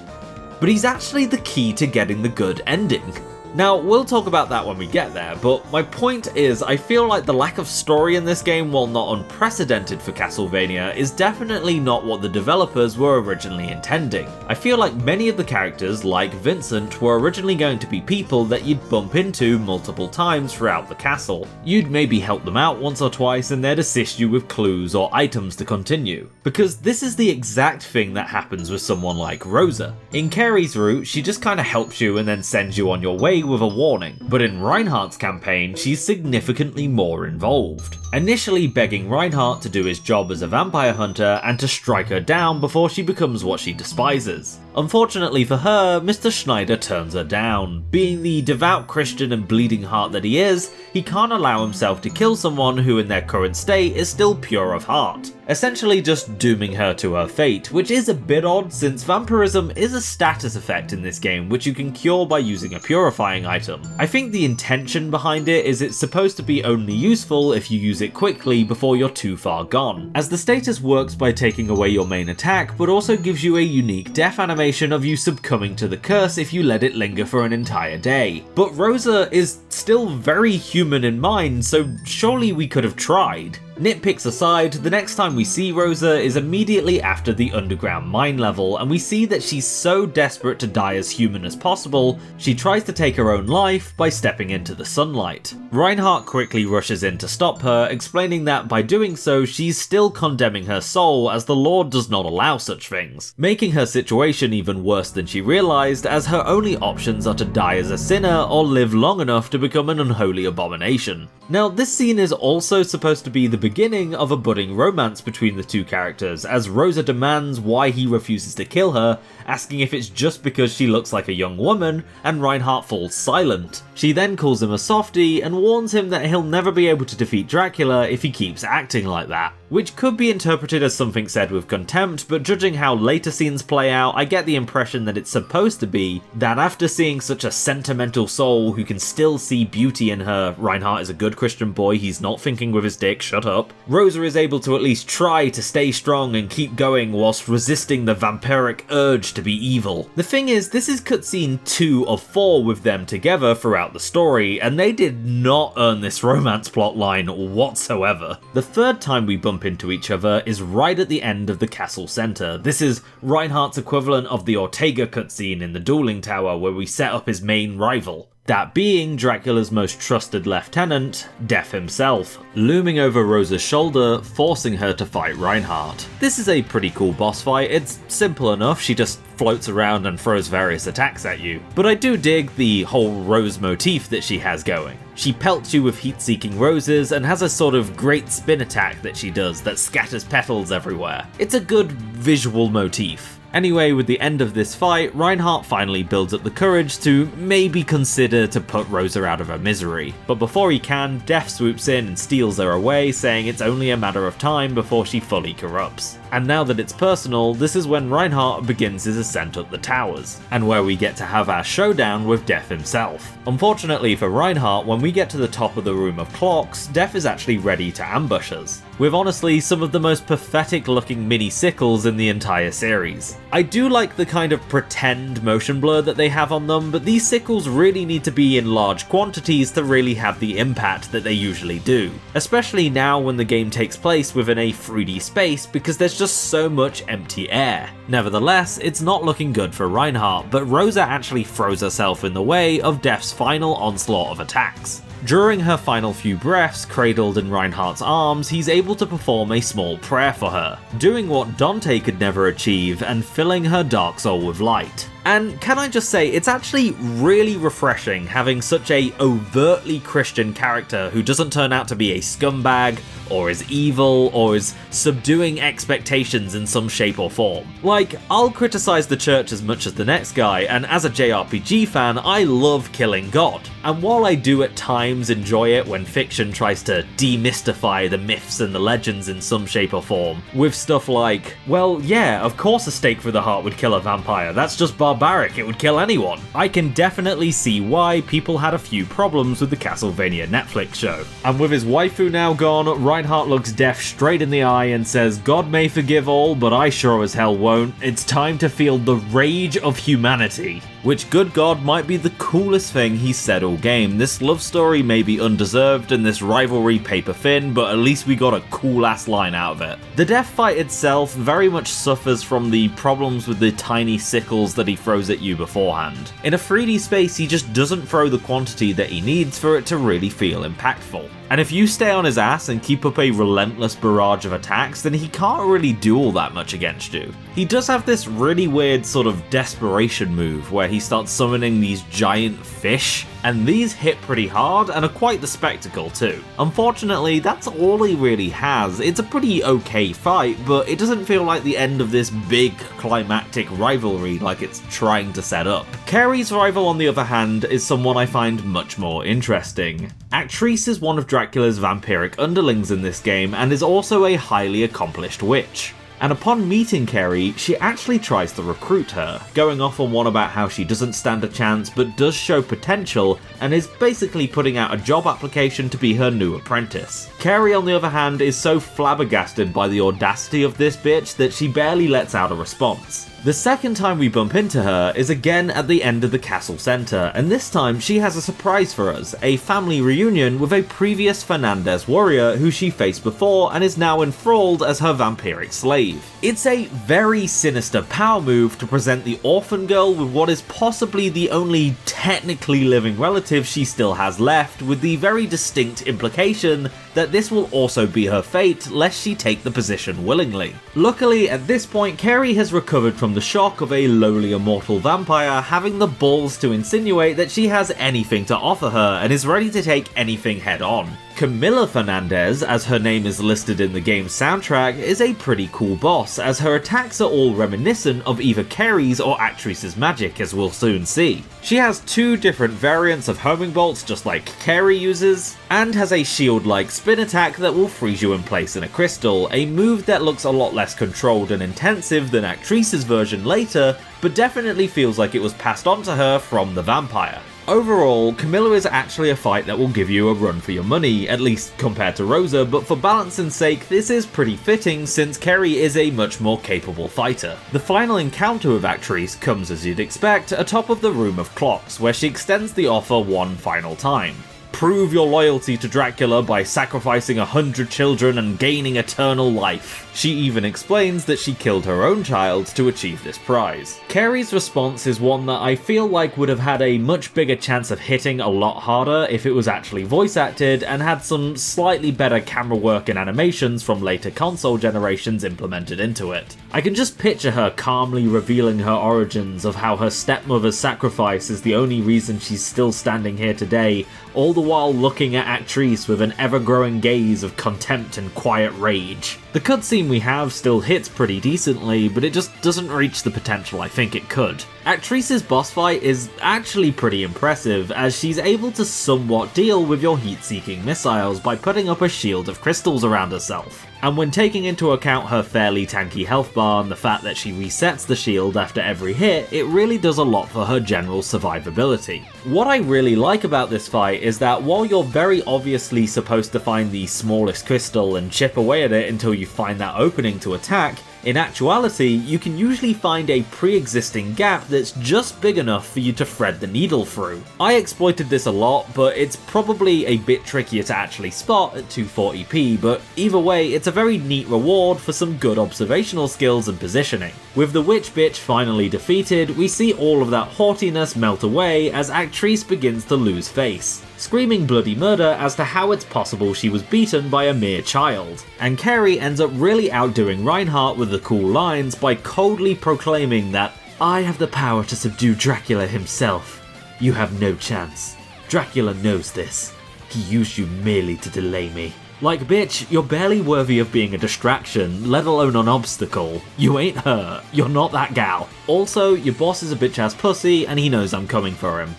But he's actually the key to getting the good ending. Now, we'll talk about that when we get there, but my point is I feel like the lack of story in this game, while not unprecedented for Castlevania, is definitely not what the developers were originally intending. I feel like many of the characters, like Vincent, were originally going to be people that you'd bump into multiple times throughout the castle. You'd maybe help them out once or twice and they'd assist you with clues or items to continue. Because this is the exact thing that happens with someone like Rosa. In Carey's route, she just kinda helps you and then sends you on your way with a warning, but in Reinhardt's campaign, she's significantly more involved. Initially begging Reinhardt to do his job as a vampire hunter and to strike her down before she becomes what she despises. Unfortunately for her, Mr. Schneider turns her down. Being the devout Christian and bleeding heart that he is, he can't allow himself to kill someone who in their current state is still pure of heart, essentially just dooming her to her fate, which is a bit odd since vampirism is a status effect in this game which you can cure by using a purifying item. I think the intention behind it is it's supposed to be only useful if you use it quickly before you're too far gone, as the status works by taking away your main attack but also gives you a unique death animation of you succumbing to the curse if you let it linger for an entire day. But Rosa is still very human in mind, so surely we could have tried. Nitpicks aside, the next time we see Rosa is immediately after the underground mine level, and we see that she's so desperate to die as human as possible, she tries to take her own life by stepping into the sunlight. Reinhardt quickly rushes in to stop her, explaining that by doing so she's still condemning her soul as the Lord does not allow such things, making her situation even worse than she realised, as her only options are to die as a sinner or live long enough to become an unholy abomination. Now, this scene is also supposed to be the beginning of a budding romance between the two characters, as Rosa demands why he refuses to kill her, asking if it's just because she looks like a young woman, and Reinhardt falls silent. She then calls him a softie and warns him that he'll never be able to defeat Dracula if he keeps acting like that, which could be interpreted as something said with contempt, but judging how later scenes play out, I get the impression that it's supposed to be that after seeing such a sentimental soul who can still see beauty in her, Reinhardt is a good Christian boy, he's not thinking with his dick, shut up, Rosa is able to at least try to stay strong and keep going whilst resisting the vampiric urge to be evil. The thing is, this is cutscene 2 of 4 with them together throughout the story, and they did not earn this romance plotline whatsoever. The third time we bump into each other is right at the end of the castle centre. This is Reinhardt's equivalent of the Ortega cutscene in the dueling tower where we set up his main rival. That being Dracula's most trusted lieutenant, Death himself, looming over Rosa's shoulder, forcing her to fight Reinhardt. This is a pretty cool boss fight, it's simple enough, she just floats around and throws various attacks at you. But I do dig the whole rose motif that she has going. She pelts you with heat-seeking roses and has a sort of great spin attack that she does that scatters petals everywhere. It's a good visual motif. Anyway, with the end of this fight, Reinhardt finally builds up the courage to maybe consider to put Rosa out of her misery. But before he can, Death swoops in and steals her away, saying it's only a matter of time before she fully corrupts. And now that it's personal, this is when Reinhardt begins his ascent up the towers, and where we get to have our showdown with Death himself. Unfortunately for Reinhardt, when we get to the top of the room of clocks, Death is actually ready to ambush us, with honestly some of the most pathetic looking mini sickles in the entire series. I do like the kind of pretend motion blur that they have on them, but these sickles really need to be in large quantities to really have the impact that they usually do, especially now when the game takes place within a 3D space because there's just so much empty air. Nevertheless, it's not looking good for Reinhardt, but Rosa actually throws herself in the way of Death's final onslaught of attacks. During her final few breaths, cradled in Reinhardt's arms, he's able to perform a small prayer for her, doing what Dante could never achieve and filling her dark soul with light. And can I just say, it's actually really refreshing having such a overtly Christian character who doesn't turn out to be a scumbag, or is evil, or is subduing expectations in some shape or form. Like, I'll criticize the church as much as the next guy, and as a JRPG fan, I love killing God. And while I do at times enjoy it when fiction tries to demystify the myths and the legends in some shape or form, with stuff like, well, yeah, of course a stake through the heart would kill a vampire, that's just barbaric, it would kill anyone. I can definitely see why people had a few problems with the Castlevania Netflix show. And with his waifu now gone, Reinhardt looks Death straight in the eye and says, God may forgive all, but I sure as hell won't. It's time to feel the rage of humanity. which, good god, might be the coolest thing he's said all game. This love story may be undeserved and this rivalry paper thin, but at least we got a cool ass line out of it. The death fight itself very much suffers from the problems with the tiny sickles that he throws at you beforehand. In a 3D space, he just doesn't throw the quantity that he needs for it to really feel impactful. And if you stay on his ass and keep up a relentless barrage of attacks, then he can't really do all that much against you. He does have this really weird sort of desperation move where he starts summoning these giant fish, and these hit pretty hard and are quite the spectacle too. Unfortunately, that's all he really has. It's a pretty okay fight, but it doesn't feel like the end of this big climactic rivalry like it's trying to set up. Carrie's rival, on the other hand, is someone I find much more interesting. Actrice is one of Dracula's vampiric underlings in this game and is also a highly accomplished witch. And upon meeting Carrie, she actually tries to recruit her, going off on one about how she doesn't stand a chance but does show potential and is basically putting out a job application to be her new apprentice. Carrie, on the other hand, is so flabbergasted by the audacity of this bitch that she barely lets out a response. The second time we bump into her is again at the end of the castle centre, and this time she has a surprise for us, a family reunion with a previous Fernandez warrior who she faced before and is now enthralled as her vampiric slave. It's a very sinister power move to present the orphan girl with what is possibly the only technically living relative she still has left, with the very distinct implication that this will also be her fate lest she take the position willingly. Luckily, at this point, Carrie has recovered from the shock of a lowly immortal vampire having the balls to insinuate that she has anything to offer her and is ready to take anything head on. Camilla Fernandez, as her name is listed in the game's soundtrack, is a pretty cool boss, as her attacks are all reminiscent of either Carrie's or Actrice's magic, as we'll soon see. She has two different variants of homing bolts just like Carrie uses, and has a shield-like spin attack that will freeze you in place in a crystal, a move that looks a lot less controlled and intensive than Actrice's version later, but definitely feels like it was passed on to her from the vampire. Overall, Camilla is actually a fight that will give you a run for your money, at least compared to Rosa, but for balance's sake, this is pretty fitting since Carrie is a much more capable fighter. The final encounter with Actrice comes, as you'd expect, atop of the Room of Clocks, where she extends the offer one final time. Prove your loyalty to Dracula by sacrificing 100 children and gaining eternal life. She even explains that she killed her own child to achieve this prize. Carrie's response is one that I feel like would have had a much bigger chance of hitting a lot harder if it was actually voice acted and had some slightly better camera work and animations from later console generations implemented into it. I can just picture her calmly revealing her origins of how her stepmother's sacrifice is the only reason she's still standing here today, all the while looking at Actrice with an ever-growing gaze of contempt and quiet rage. The cutscene we have still hits pretty decently, but it just doesn't reach the potential I think it could. Actrice's boss fight is actually pretty impressive, as she's able to somewhat deal with your heat-seeking missiles by putting up a shield of crystals around herself. And when taking into account her fairly tanky health bar and the fact that she resets the shield after every hit, it really does a lot for her general survivability. What I really like about this fight is that while you're very obviously supposed to find the smallest crystal and chip away at it until you find that opening to attack, in actuality, you can usually find a pre-existing gap that's just big enough for you to thread the needle through. I exploited this a lot, but it's probably a bit trickier to actually spot at 240p, but either way, it's a very neat reward for some good observational skills and positioning. With the witch bitch finally defeated, we see all of that haughtiness melt away as Actrice begins to lose face, screaming bloody murder as to how it's possible she was beaten by a mere child. And Carrie ends up really outdoing Reinhardt with the cool lines by coldly proclaiming that, "I have the power to subdue Dracula himself. You have no chance. Dracula knows this. He used you merely to delay me." Like, bitch, you're barely worthy of being a distraction, let alone an obstacle. You ain't her. You're not that gal. Also, your boss is a bitch-ass pussy and he knows I'm coming for him.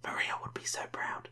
Maria would be so proud.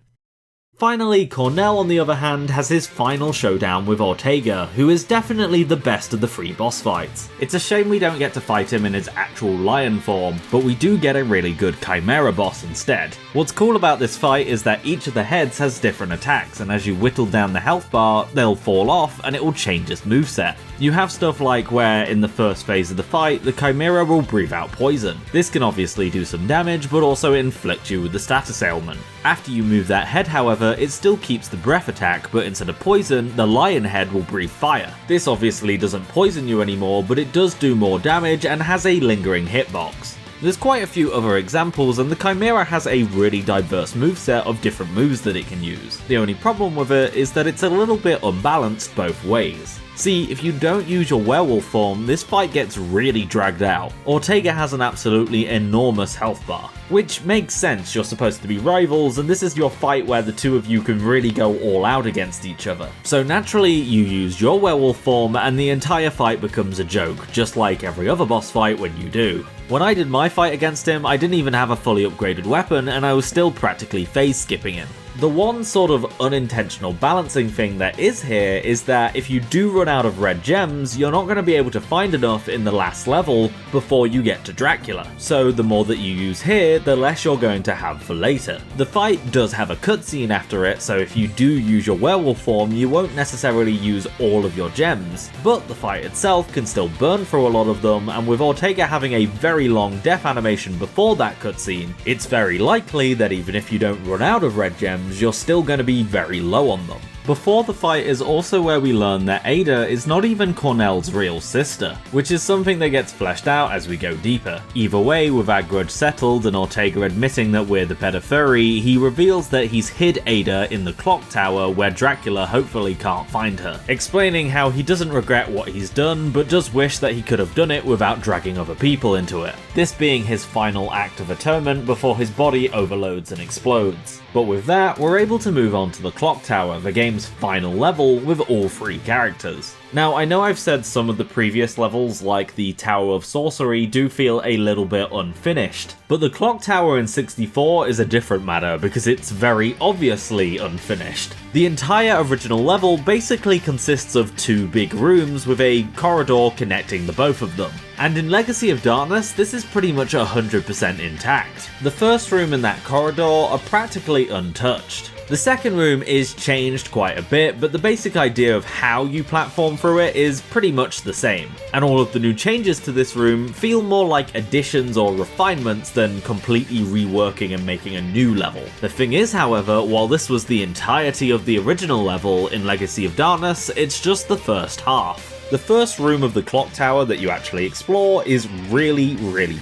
Finally, Cornell, on the other hand, has his final showdown with Ortega, who is definitely the best of the three boss fights. It's a shame we don't get to fight him in his actual lion form, but we do get a really good Chimera boss instead. What's cool about this fight is that each of the heads has different attacks, and as you whittle down the health bar, they'll fall off and it will change its moveset. You have stuff like where in the first phase of the fight, the Chimera will breathe out poison. This can obviously do some damage, but also inflict you with the status ailment. After you move that head, however, it still keeps the breath attack, but instead of poison, the lion head will breathe fire. This obviously doesn't poison you anymore, but it does do more damage and has a lingering hitbox. There's quite a few other examples, and the Chimera has a really diverse moveset of different moves that it can use. The only problem with it is that it's a little bit unbalanced both ways. See, if you don't use your werewolf form, this fight gets really dragged out. Ortega has an absolutely enormous health bar, which makes sense, you're supposed to be rivals, and this is your fight where the two of you can really go all out against each other. So naturally, you use your werewolf form and the entire fight becomes a joke, just like every other boss fight when you do. When I did my fight against him, I didn't even have a fully upgraded weapon and I was still practically phase skipping him. The one sort of unintentional balancing thing that is here is that if you do run out of red gems, you're not going to be able to find enough in the last level before you get to Dracula. So the more that you use here, the less you're going to have for later. The fight does have a cutscene after it, so if you do use your werewolf form, you won't necessarily use all of your gems, but the fight itself can still burn through a lot of them, and with Ortega having a very long death animation before that cutscene, it's very likely that even if you don't run out of red gems, you're still going to be very low on them. Before the fight is also where we learn that Ada is not even Cornell's real sister, which is something that gets fleshed out as we go deeper. Either way, with our grudge settled and Ortega admitting that we're the pedophilia, he reveals that he's hid Ada in the clock tower where Dracula hopefully can't find her, explaining how he doesn't regret what he's done, but does wish that he could have done it without dragging other people into it. This being his final act of atonement before his body overloads and explodes. But with that, we're able to move on to the clock tower, the game's final level with all three characters. Now, I know I've said some of the previous levels, like the Tower of Sorcery, do feel a little bit unfinished, but the Clock Tower in 64 is a different matter because it's very obviously unfinished. The entire original level basically consists of two big rooms with a corridor connecting the both of them. And in Legacy of Darkness, this is pretty much 100% intact. The first room in that corridor are practically untouched. The second room is changed quite a bit, but the basic idea of how you platform through it is pretty much the same. And all of the new changes to this room feel more like additions or refinements than completely reworking and making a new level. The thing is, however, while this was the entirety of the original level in Legacy of Darkness, it's just the first half. The first room of the clock tower that you actually explore is really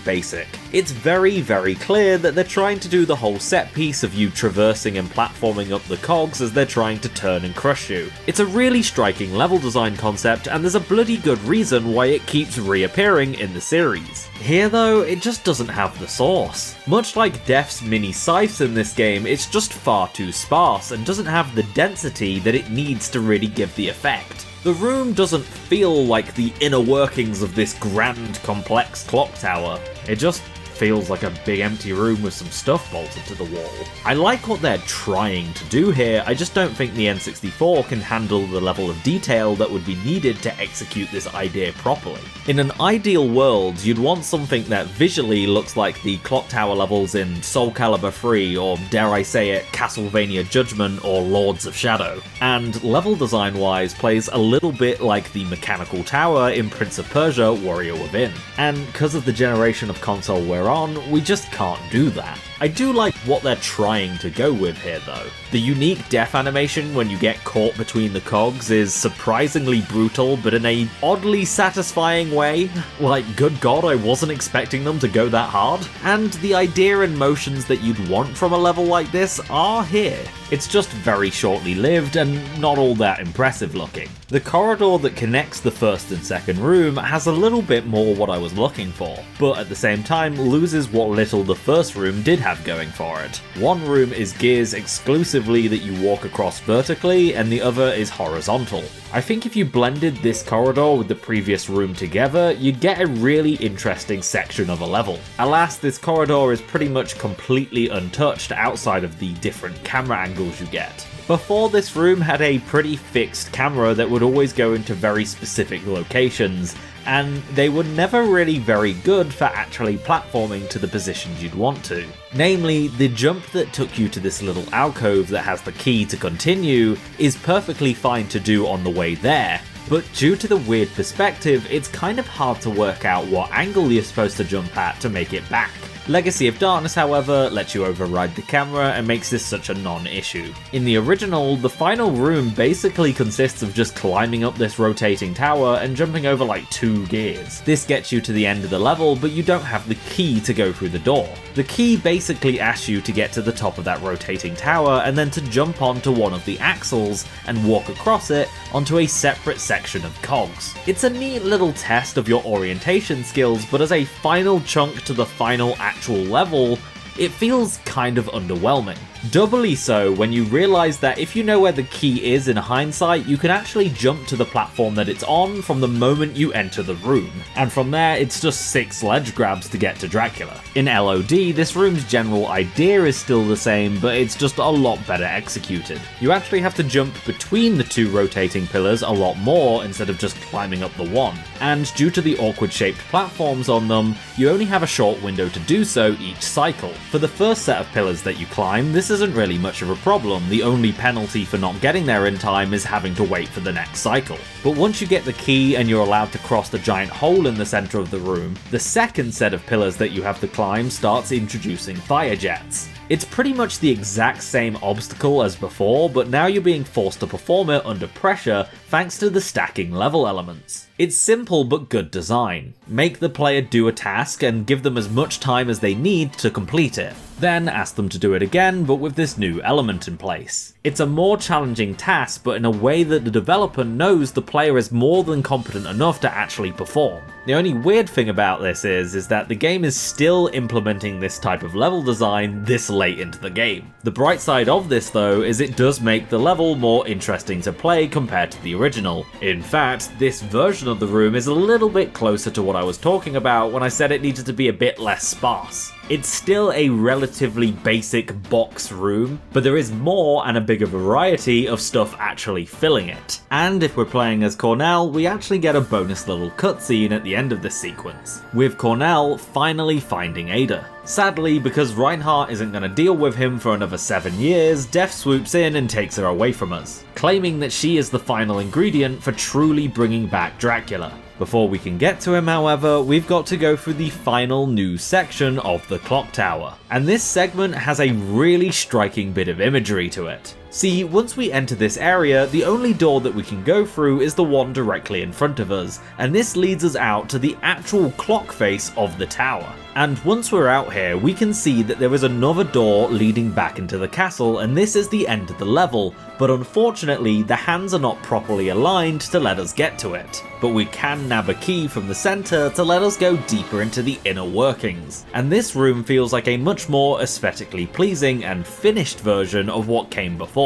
basic. It's very clear that they're trying to do the whole set piece of you traversing and platforming up the cogs as they're trying to turn and crush you. It's a really striking level design concept, and there's a bloody good reason why it keeps reappearing in the series. Here though, it just doesn't have the sauce. Much like Death's mini scythes in this game, it's just far too sparse and doesn't have the density that it needs to really give the effect. The room doesn't feel like the inner workings of this grand, complex clock tower. It just feels like a big empty room with some stuff bolted to the wall. I like what they're trying to do here, I just don't think the N64 can handle the level of detail that would be needed to execute this idea properly. In an ideal world, you'd want something that visually looks like the clock tower levels in Soul Calibur 3, or dare I say it, Castlevania Judgment or Lords of Shadow, and level design wise plays a little bit like the mechanical tower in Prince of Persia Warrior Within. And because of the generation of console we're on, we just can't do that. I do like what they're trying to go with here though. The unique death animation when you get caught between the cogs is surprisingly brutal, but in a oddly satisfying way. Like, good god, I wasn't expecting them to go that hard. And the idea and motions that you'd want from a level like this are here. It's just very shortly lived and not all that impressive looking. The corridor that connects the first and second room has a little bit more what I was looking for, but at the same time loses what little the first room did have going for it. One room is gears exclusively that you walk across vertically, and the other is horizontal. I think if you blended this corridor with the previous room together, you'd get a really interesting section of a level. Alas, this corridor is pretty much completely untouched outside of the different camera angles you get. Before, this room had a pretty fixed camera that would always go into very specific locations, and they were never really very good for actually platforming to the positions you'd want to. Namely, the jump that took you to this little alcove that has the key to continue is perfectly fine to do on the way there, but due to the weird perspective, it's kind of hard to work out what angle you're supposed to jump at to make it back. Legacy of Darkness, however, lets you override the camera and makes this such a non-issue. In the original, the final room basically consists of just climbing up this rotating tower and jumping over like 2 gears. This gets you to the end of the level, but you don't have the key to go through the door. The key basically asks you to get to the top of that rotating tower and then to jump onto one of the axles and walk across it onto a separate section of cogs. It's a neat little test of your orientation skills, but as a final chunk to the final actual level, it feels kind of underwhelming. Doubly so when you realise that if you know where the key is in hindsight, you can actually jump to the platform that it's on from the moment you enter the room, and from there it's just 6 ledge grabs to get to Dracula. In LOD, this room's general idea is still the same, but it's just a lot better executed. You actually have to jump between the 2 rotating pillars a lot more instead of just climbing up the one, and due to the awkward shaped platforms on them, you only have a short window to do so each cycle. For the first set of pillars that you climb, this isn't really much of a problem. The only penalty for not getting there in time is having to wait for the next cycle. But once you get the key and you're allowed to cross the giant hole in the center of the room, the second set of pillars that you have to climb starts introducing fire jets. It's pretty much the exact same obstacle as before, but now you're being forced to perform it under pressure thanks to the stacking level elements. It's simple but good design. Make the player do a task and give them as much time as they need to complete it. Then ask them to do it again, but with this new element in place. It's a more challenging task, but in a way that the developer knows the player is more than competent enough to actually perform. The only weird thing about this is that the game is still implementing this type of level design this late into the game. The bright side of this though is it does make the level more interesting to play compared to the original. In fact, this version of the room is a little bit closer to what I was talking about when I said it needed to be a bit less sparse. It's still a relatively basic box room, but there is more and a bigger variety of stuff actually filling it. And if we're playing as Cornell, we actually get a bonus little cutscene at the end of this sequence, with Cornell finally finding Ada. Sadly, because Reinhardt isn't going to deal with him for another 7 years, Death swoops in and takes her away from us, claiming that she is the final ingredient for truly bringing back Dracula. Before we can get to him, however, we've got to go through the final new section of the clock tower. And this segment has a really striking bit of imagery to it. See, once we enter this area, the only door that we can go through is the one directly in front of us, and this leads us out to the actual clock face of the tower. And once we're out here, we can see that there is another door leading back into the castle, and this is the end of the level, but unfortunately the hands are not properly aligned to let us get to it. But we can nab a key from the center to let us go deeper into the inner workings, and this room feels like a much more aesthetically pleasing and finished version of what came before.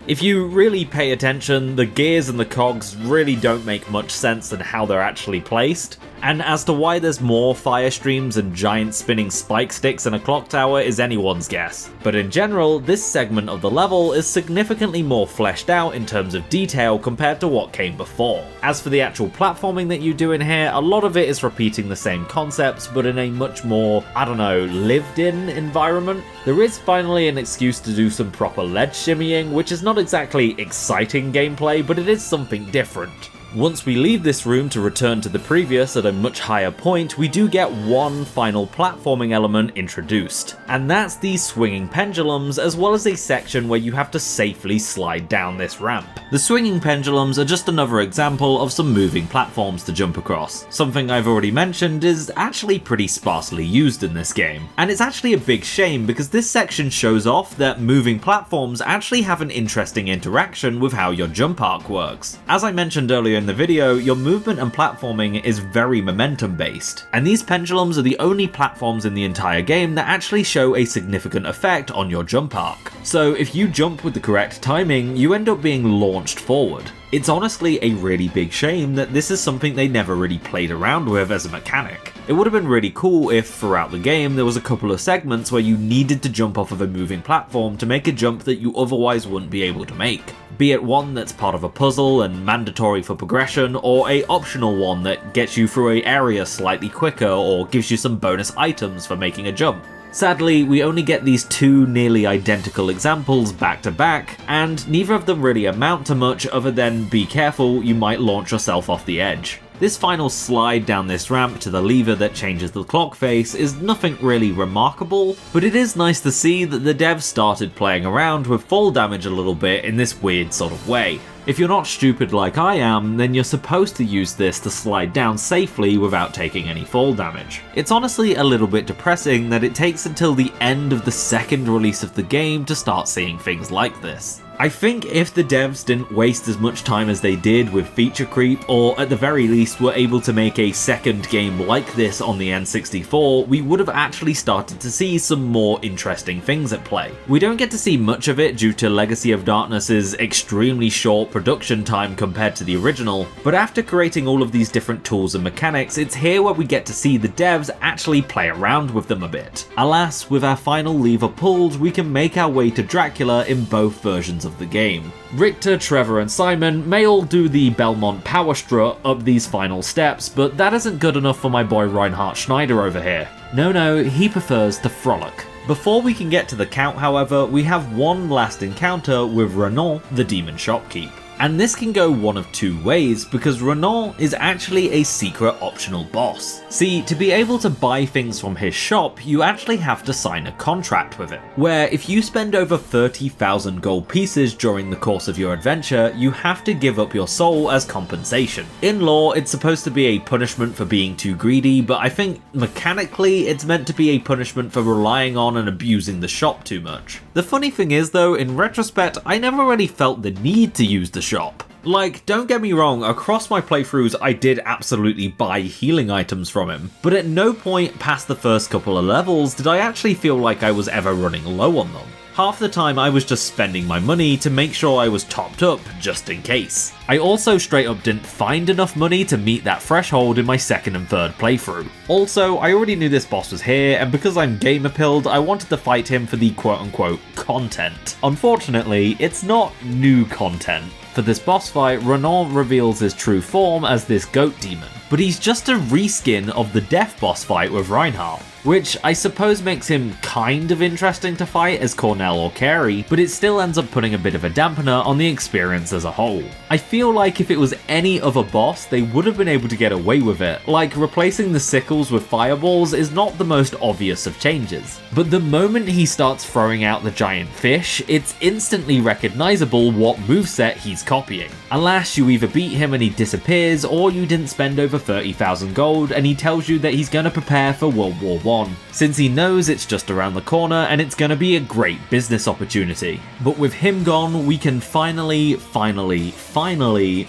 If you really pay attention, the gears and the cogs really don't make much sense in how they're actually placed, and as to why there's more fire streams and giant spinning spike sticks in a clock tower is anyone's guess. But in general, this segment of the level is significantly more fleshed out in terms of detail compared to what came before. As for the actual platforming that you do in here, a lot of it is repeating the same concepts, but in a much more, lived in environment. There is finally an excuse to do some proper ledge shimmying, which is not exactly exciting gameplay, but it is something different. Once we leave this room to return to the previous at a much higher point, we do get one final platforming element introduced, and that's these swinging pendulums, as well as a section where you have to safely slide down this ramp. The swinging pendulums are just another example of some moving platforms to jump across. Something I've already mentioned is actually pretty sparsely used in this game, and it's actually a big shame because this section shows off that moving platforms actually have an interesting interaction with how your jump arc works. As I mentioned earlier in the video, your movement and platforming is very momentum based, and these pendulums are the only platforms in the entire game that actually show a significant effect on your jump arc. So if you jump with the correct timing, you end up being launched forward. It's honestly a really big shame that this is something they never really played around with as a mechanic. It would have been really cool if throughout the game there was a couple of segments where you needed to jump off of a moving platform to make a jump that you otherwise wouldn't be able to make. Be it one that's part of a puzzle and mandatory for progression, or a optional one that gets you through an area slightly quicker or gives you some bonus items for making a jump. Sadly, we only get these two nearly identical examples back to back, and neither of them really amount to much other than be careful, you might launch yourself off the edge. This final slide down this ramp to the lever that changes the clock face is nothing really remarkable, but it is nice to see that the devs started playing around with fall damage a little bit in this weird sort of way. If you're not stupid like I am, then you're supposed to use this to slide down safely without taking any fall damage. It's honestly a little bit depressing that it takes until the end of the second release of the game to start seeing things like this. I think if the devs didn't waste as much time as they did with feature creep, or at the very least were able to make a second game like this on the N64, we would have actually started to see some more interesting things at play. We don't get to see much of it due to Legacy of Darkness's extremely short production time compared to the original, but after creating all of these different tools and mechanics, it's here where we get to see the devs actually play around with them a bit. Alas, with our final lever pulled, we can make our way to Dracula in both versions of the game. Richter, Trevor and Simon may all do the Belmont power strut up these final steps, but that isn't good enough for my boy Reinhard Schneider over here. No, he prefers to frolic. Before we can get to the count, however, we have one last encounter with Renan, the demon shopkeep. And this can go one of two ways, because Renan is actually a secret optional boss. See, to be able to buy things from his shop, you actually have to sign a contract with him, where if you spend over 30,000 gold pieces during the course of your adventure, you have to give up your soul as compensation. In lore, it's supposed to be a punishment for being too greedy, but I think mechanically it's meant to be a punishment for relying on and abusing the shop too much. The funny thing is though, in retrospect, I never really felt the need to use the shop. Like, don't get me wrong, across my playthroughs I did absolutely buy healing items from him, but at no point past the first couple of levels did I actually feel like I was ever running low on them. Half the time I was just spending my money to make sure I was topped up just in case. I also straight up didn't find enough money to meet that threshold in my second and third playthrough. Also, I already knew this boss was here, and because I'm gamer pilled, I wanted to fight him for the quote-unquote content. Unfortunately, it's not new content. For this boss fight, Renan reveals his true form as this goat demon, but he's just a reskin of the death boss fight with Reinhardt, which I suppose makes him kind of interesting to fight as Cornell or Carey, but it still ends up putting a bit of a dampener on the experience as a whole. I feel like if it was any other boss, they would have been able to get away with it. Like, replacing the sickles with fireballs is not the most obvious of changes, but the moment he starts throwing out the giant fish, it's instantly recognizable what moveset he's copying. Alas, you either beat him and he disappears, or you didn't spend over 30,000 gold and he tells you that he's gonna prepare for World War I, since he knows it's just around the corner and it's gonna be a great business opportunity. But with him gone, we can finally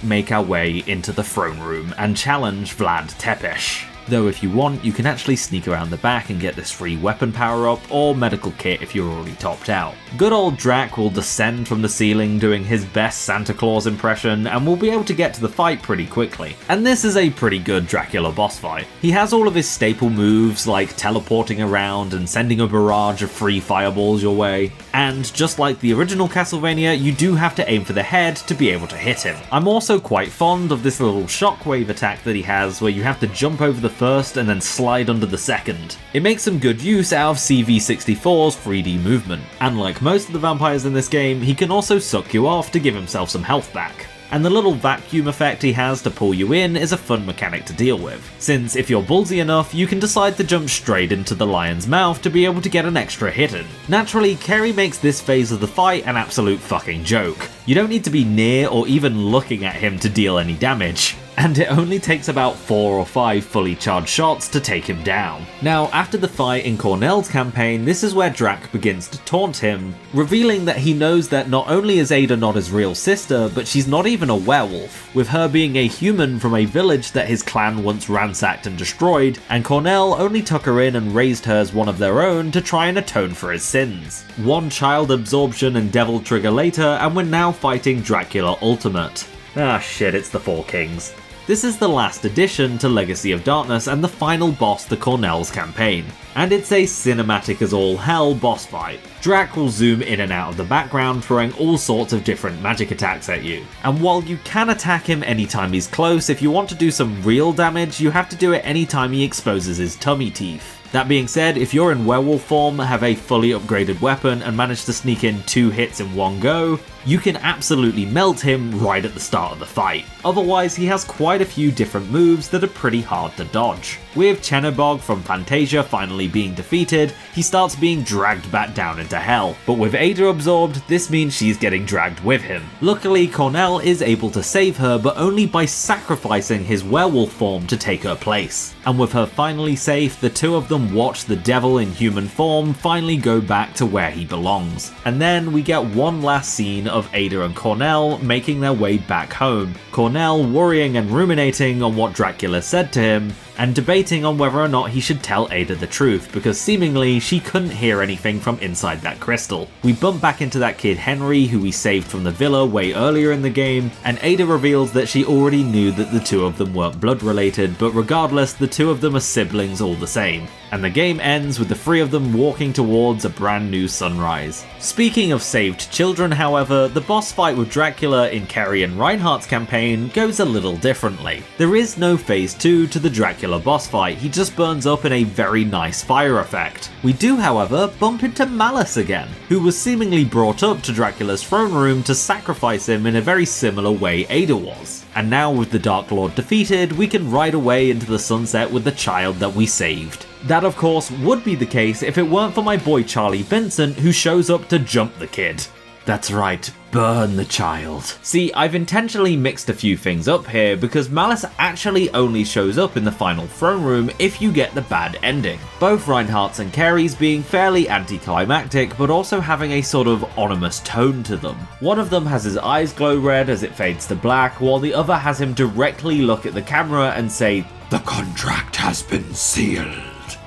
make our way into the throne room and challenge Vlad Tepes. Though if you want, you can actually sneak around the back and get this free weapon power up or medical kit if you're already topped out. Good old Drac will descend from the ceiling doing his best Santa Claus impression, and we'll be able to get to the fight pretty quickly. And this is a pretty good Dracula boss fight. He has all of his staple moves like teleporting around and sending a barrage of free fireballs your way. And just like the original Castlevania, you do have to aim for the head to be able to hit him. I'm also quite fond of this little shockwave attack that he has where you have to jump over the first and then slide under the second. It makes some good use out of CV64's 3D movement, and like most of the vampires in this game, he can also suck you off to give himself some health back. And the little vacuum effect he has to pull you in is a fun mechanic to deal with, since if you're ballsy enough, you can decide to jump straight into the lion's mouth to be able to get an extra hit in. Naturally, Carey makes this phase of the fight an absolute fucking joke. You don't need to be near or even looking at him to deal any damage, and it only takes about 4 or 5 fully charged shots to take him down. Now, after the fight in Cornell's campaign, this is where Drac begins to taunt him, revealing that he knows that not only is Ada not his real sister, but she's not even a werewolf, with her being a human from a village that his clan once ransacked and destroyed, and Cornell only took her in and raised her as one of their own to try and atone for his sins. One child absorption and devil trigger later, and we're now fighting Dracula Ultimate. Ah shit, it's the Four Kings. This is the last addition to Legacy of Darkness and the final boss to Cornell's campaign, and it's a cinematic as all hell boss fight. Drac will zoom in and out of the background, throwing all sorts of different magic attacks at you. And while you can attack him anytime he's close, if you want to do some real damage, you have to do it anytime he exposes his tummy teeth. That being said, if you're in werewolf form, have a fully upgraded weapon, and manage to sneak in 2 hits in one go, you can absolutely melt him right at the start of the fight. Otherwise, he has quite a few different moves that are pretty hard to dodge. With Chenobog from Fantasia finally being defeated, he starts being dragged back down into hell, but with Ada absorbed, this means she's getting dragged with him. Luckily, Cornell is able to save her, but only by sacrificing his werewolf form to take her place. And with her finally safe, the two of them watch the devil in human form finally go back to where he belongs. And then we get one last scene of Ada and Cornell making their way back home. Cornell worrying and ruminating on what Dracula said to him, and debating on whether or not he should tell Ada the truth, because seemingly she couldn't hear anything from inside that crystal. We bump back into that kid Henry, who we saved from the villa way earlier in the game, and Ada reveals that she already knew that the two of them weren't blood related, but regardless, the two of them are siblings all the same. And the game ends with the 3 of them walking towards a brand new sunrise. Speaking of saved children, however, the boss fight with Dracula in Kerry and Reinhardt's campaign goes a little differently. There is no phase 2 to the Dracula boss fight, he just burns up in a very nice fire effect. We do, however, bump into Malice again, who was seemingly brought up to Dracula's throne room to sacrifice him in a very similar way Ada was. And now with the Dark Lord defeated, we can ride away into the sunset with the child that we saved. That of course would be the case if it weren't for my boy Charlie Vincent, who shows up to jump the kid. That's right, burn the child. See, I've intentionally mixed a few things up here because Malice actually only shows up in the final throne room if you get the bad ending. Both Reinhardt's and Kerry's being fairly anticlimactic, but also having a sort of ominous tone to them. One of them has his eyes glow red as it fades to black, while the other has him directly look at the camera and say, "The contract has been sealed,"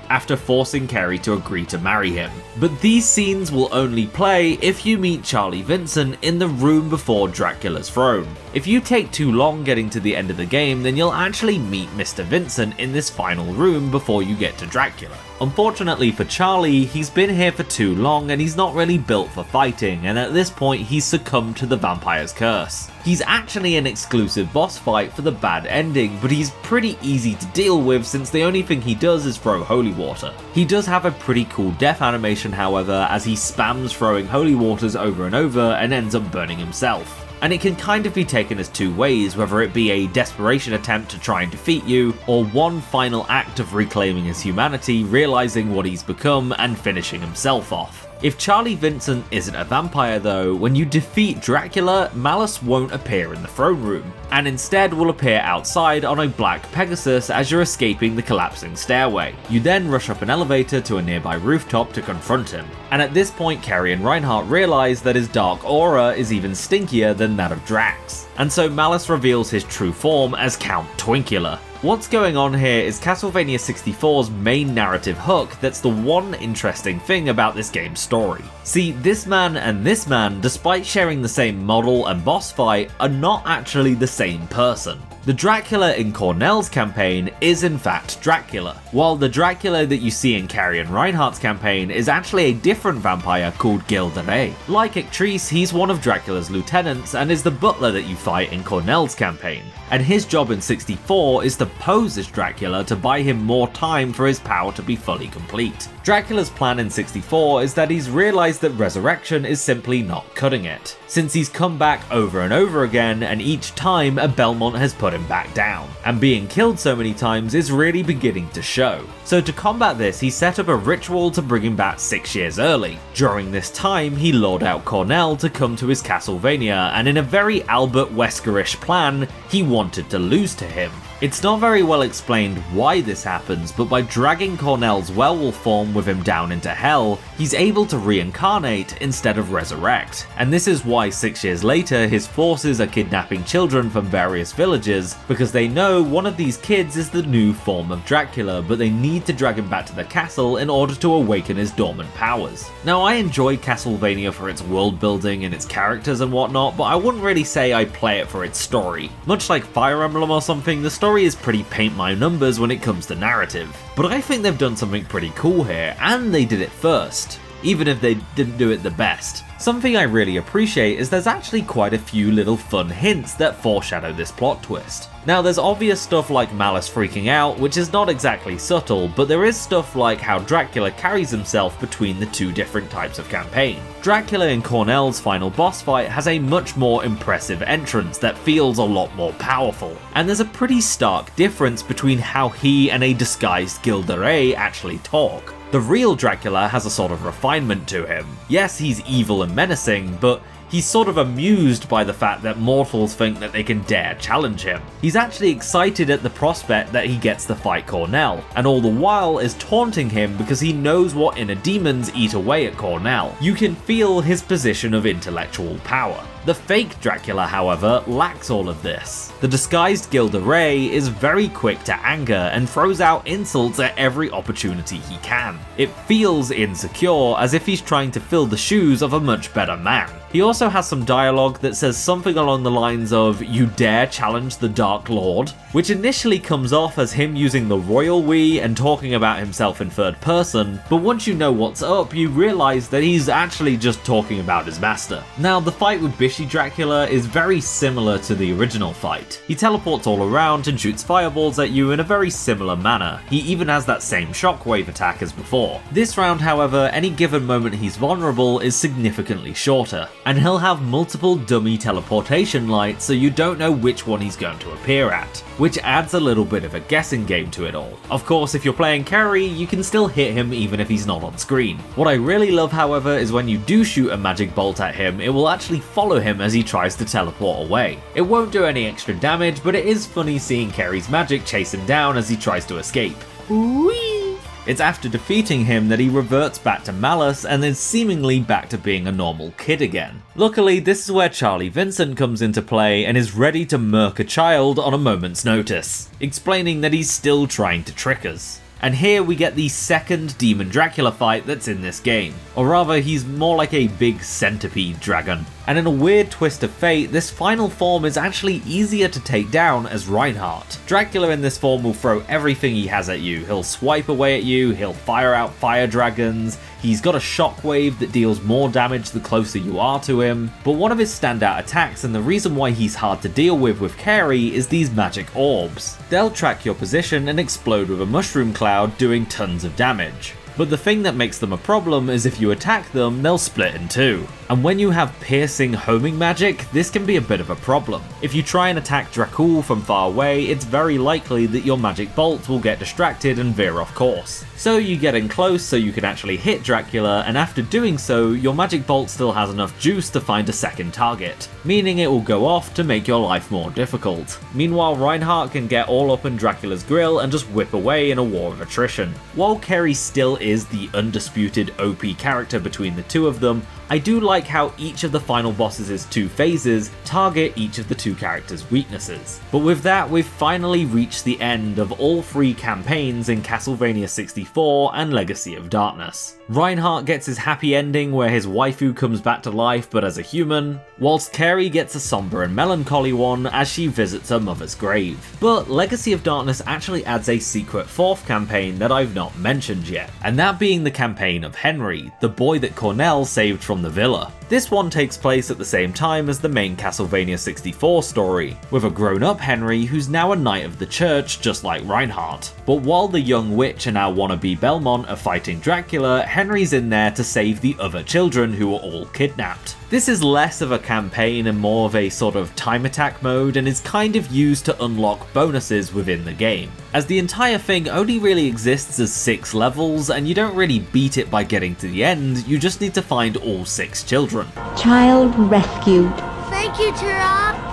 after forcing Kerry to agree to marry him. But these scenes will only play if you meet Charlie Vincent in the room before Dracula's throne. If you take too long getting to the end of the game, then you'll actually meet Mr. Vincent in this final room before you get to Dracula. Unfortunately for Charlie, he's been here for too long and he's not really built for fighting, and at this point he's succumbed to the vampire's curse. He's actually an exclusive boss fight for the bad ending, but he's pretty easy to deal with since the only thing he does is throw holy water. He does have a pretty cool death animation, however, as he spams throwing holy waters over and over and ends up burning himself. And it can kind of be taken as two ways, whether it be a desperation attempt to try and defeat you, or one final act of reclaiming his humanity, realizing what he's become, and finishing himself off. If Charlie Vincent isn't a vampire though, when you defeat Dracula, Malice won't appear in the throne room, and instead will appear outside on a black Pegasus as you're escaping the collapsing stairway. You then rush up an elevator to a nearby rooftop to confront him, and at this point Kerry and Reinhardt realize that his dark aura is even stinkier than that of Drax, and so Malice reveals his true form as Count Twinkula. What's going on here is Castlevania 64's main narrative hook that's the one interesting thing about this game's story. See, this man and this man, despite sharing the same model and boss fight, are not actually the same person. The Dracula in Cornell's campaign is in fact Dracula, while the Dracula that you see in Kerry and Reinhardt's campaign is actually a different vampire called Gil de Rey. Like Ictrice, he's one of Dracula's lieutenants and is the butler that you fight in Cornell's campaign, and his job in 64 is to pose as Dracula to buy him more time for his power to be fully complete. Dracula's plan in 64 is that he's realised that resurrection is simply not cutting it, since he's come back over and over again and each time a Belmont has put him back down, and being killed so many times is really beginning to show. So to combat this, he set up a ritual to bring him back 6 years early. During this time, he lured out Cornell to come to his Castlevania, and in a very Albert Wesker-ish plan, he wanted to lose to him. It's not very well explained why this happens, but by dragging Cornell's werewolf form with him down into hell, he's able to reincarnate instead of resurrect. And this is why 6 years later his forces are kidnapping children from various villages, because they know one of these kids is the new form of Dracula, but they need to drag him back to the castle in order to awaken his dormant powers. Now, I enjoy Castlevania for its world building and its characters and whatnot, but I wouldn't really say I play it for its story. Much like Fire Emblem or something, the story is pretty paint my numbers when it comes to narrative, but I think they've done something pretty cool here, and they did it first, even if they didn't do it the best. Something I really appreciate is there's actually quite a few little fun hints that foreshadow this plot twist. Now there's obvious stuff like Malice freaking out, which is not exactly subtle, but there is stuff like how Dracula carries himself between the two different types of campaign. Dracula in Cornell's final boss fight has a much more impressive entrance that feels a lot more powerful, and there's a pretty stark difference between how he and a disguised Gilderay actually talk. The real Dracula has a sort of refinement to him. Yes, he's evil and menacing, but he's sort of amused by the fact that mortals think that they can dare challenge him. He's actually excited at the prospect that he gets to fight Cornell, and all the while is taunting him because he knows what inner demons eat away at Cornell. You can feel his position of intellectual power. The fake Dracula, however, lacks all of this. The disguised Gilderay is very quick to anger and throws out insults at every opportunity he can. It feels insecure, as if he's trying to fill the shoes of a much better man. He also has some dialogue that says something along the lines of, "You dare challenge the Dark Lord?" which initially comes off as him using the royal we and talking about himself in third person, but once you know what's up, you realise that he's actually just talking about his master. Now, the fight with Bishy Dracula is very similar to the original fight. He teleports all around and shoots fireballs at you in a very similar manner. He even has that same shockwave attack as before. This round, however, any given moment he's vulnerable is significantly shorter, and he'll have multiple dummy teleportation lights so you don't know which one he's going to appear at, which adds a little bit of a guessing game to it all. Of course, if you're playing Kerry, you can still hit him even if he's not on screen. What I really love, however, is when you do shoot a magic bolt at him, it will actually follow him as he tries to teleport away. It won't do any extra damage, but it is funny seeing Kerry's magic chase him down as he tries to escape. Whee! It's after defeating him that he reverts back to Malice and is seemingly back to being a normal kid again. Luckily, this is where Charlie Vincent comes into play and is ready to murk a child on a moment's notice, explaining that he's still trying to trick us. And here we get the second Demon Dracula fight that's in this game, or rather he's more like a big centipede dragon. And in a weird twist of fate, this final form is actually easier to take down as Reinhardt. Dracula in this form will throw everything he has at you. He'll swipe away at you, he'll fire out fire dragons, he's got a shockwave that deals more damage the closer you are to him. But one of his standout attacks, and the reason why he's hard to deal with Carey, is these magic orbs. They'll track your position and explode with a mushroom cloud, doing tons of damage. But the thing that makes them a problem is if you attack them, they'll split in two. And when you have piercing homing magic, this can be a bit of a problem. If you try and attack Dracul from far away, it's very likely that your magic bolt will get distracted and veer off course. So you get in close so you can actually hit Dracula, and after doing so, your magic bolt still has enough juice to find a second target, meaning it will go off to make your life more difficult. Meanwhile, Reinhardt can get all up in Dracula's grill and just whip away in a war of attrition. While Kerry still is the undisputed OP character between the two of them, I do like how each of the final bosses' two phases target each of the two characters' weaknesses. But with that, we've finally reached the end of all three campaigns in Castlevania 64 and Legacy of Darkness. Reinhardt gets his happy ending where his waifu comes back to life but as a human, whilst Kerry gets a somber and melancholy one as she visits her mother's grave. But Legacy of Darkness actually adds a secret fourth campaign that I've not mentioned yet, and that being the campaign of Henry, the boy that Cornell saved from the villa. This one takes place at the same time as the main Castlevania 64 story, with a grown-up Henry who's now a knight of the church just like Reinhardt. But while the young witch and our wannabe Belmont are fighting Dracula, Henry's in there to save the other children who are all kidnapped. This is less of a campaign and more of a sort of time attack mode, and is kind of used to unlock bonuses within the game, as the entire thing only really exists as 6 levels and you don't really beat it by getting to the end, you just need to find all 6 children. Child rescued. Thank you, Turok.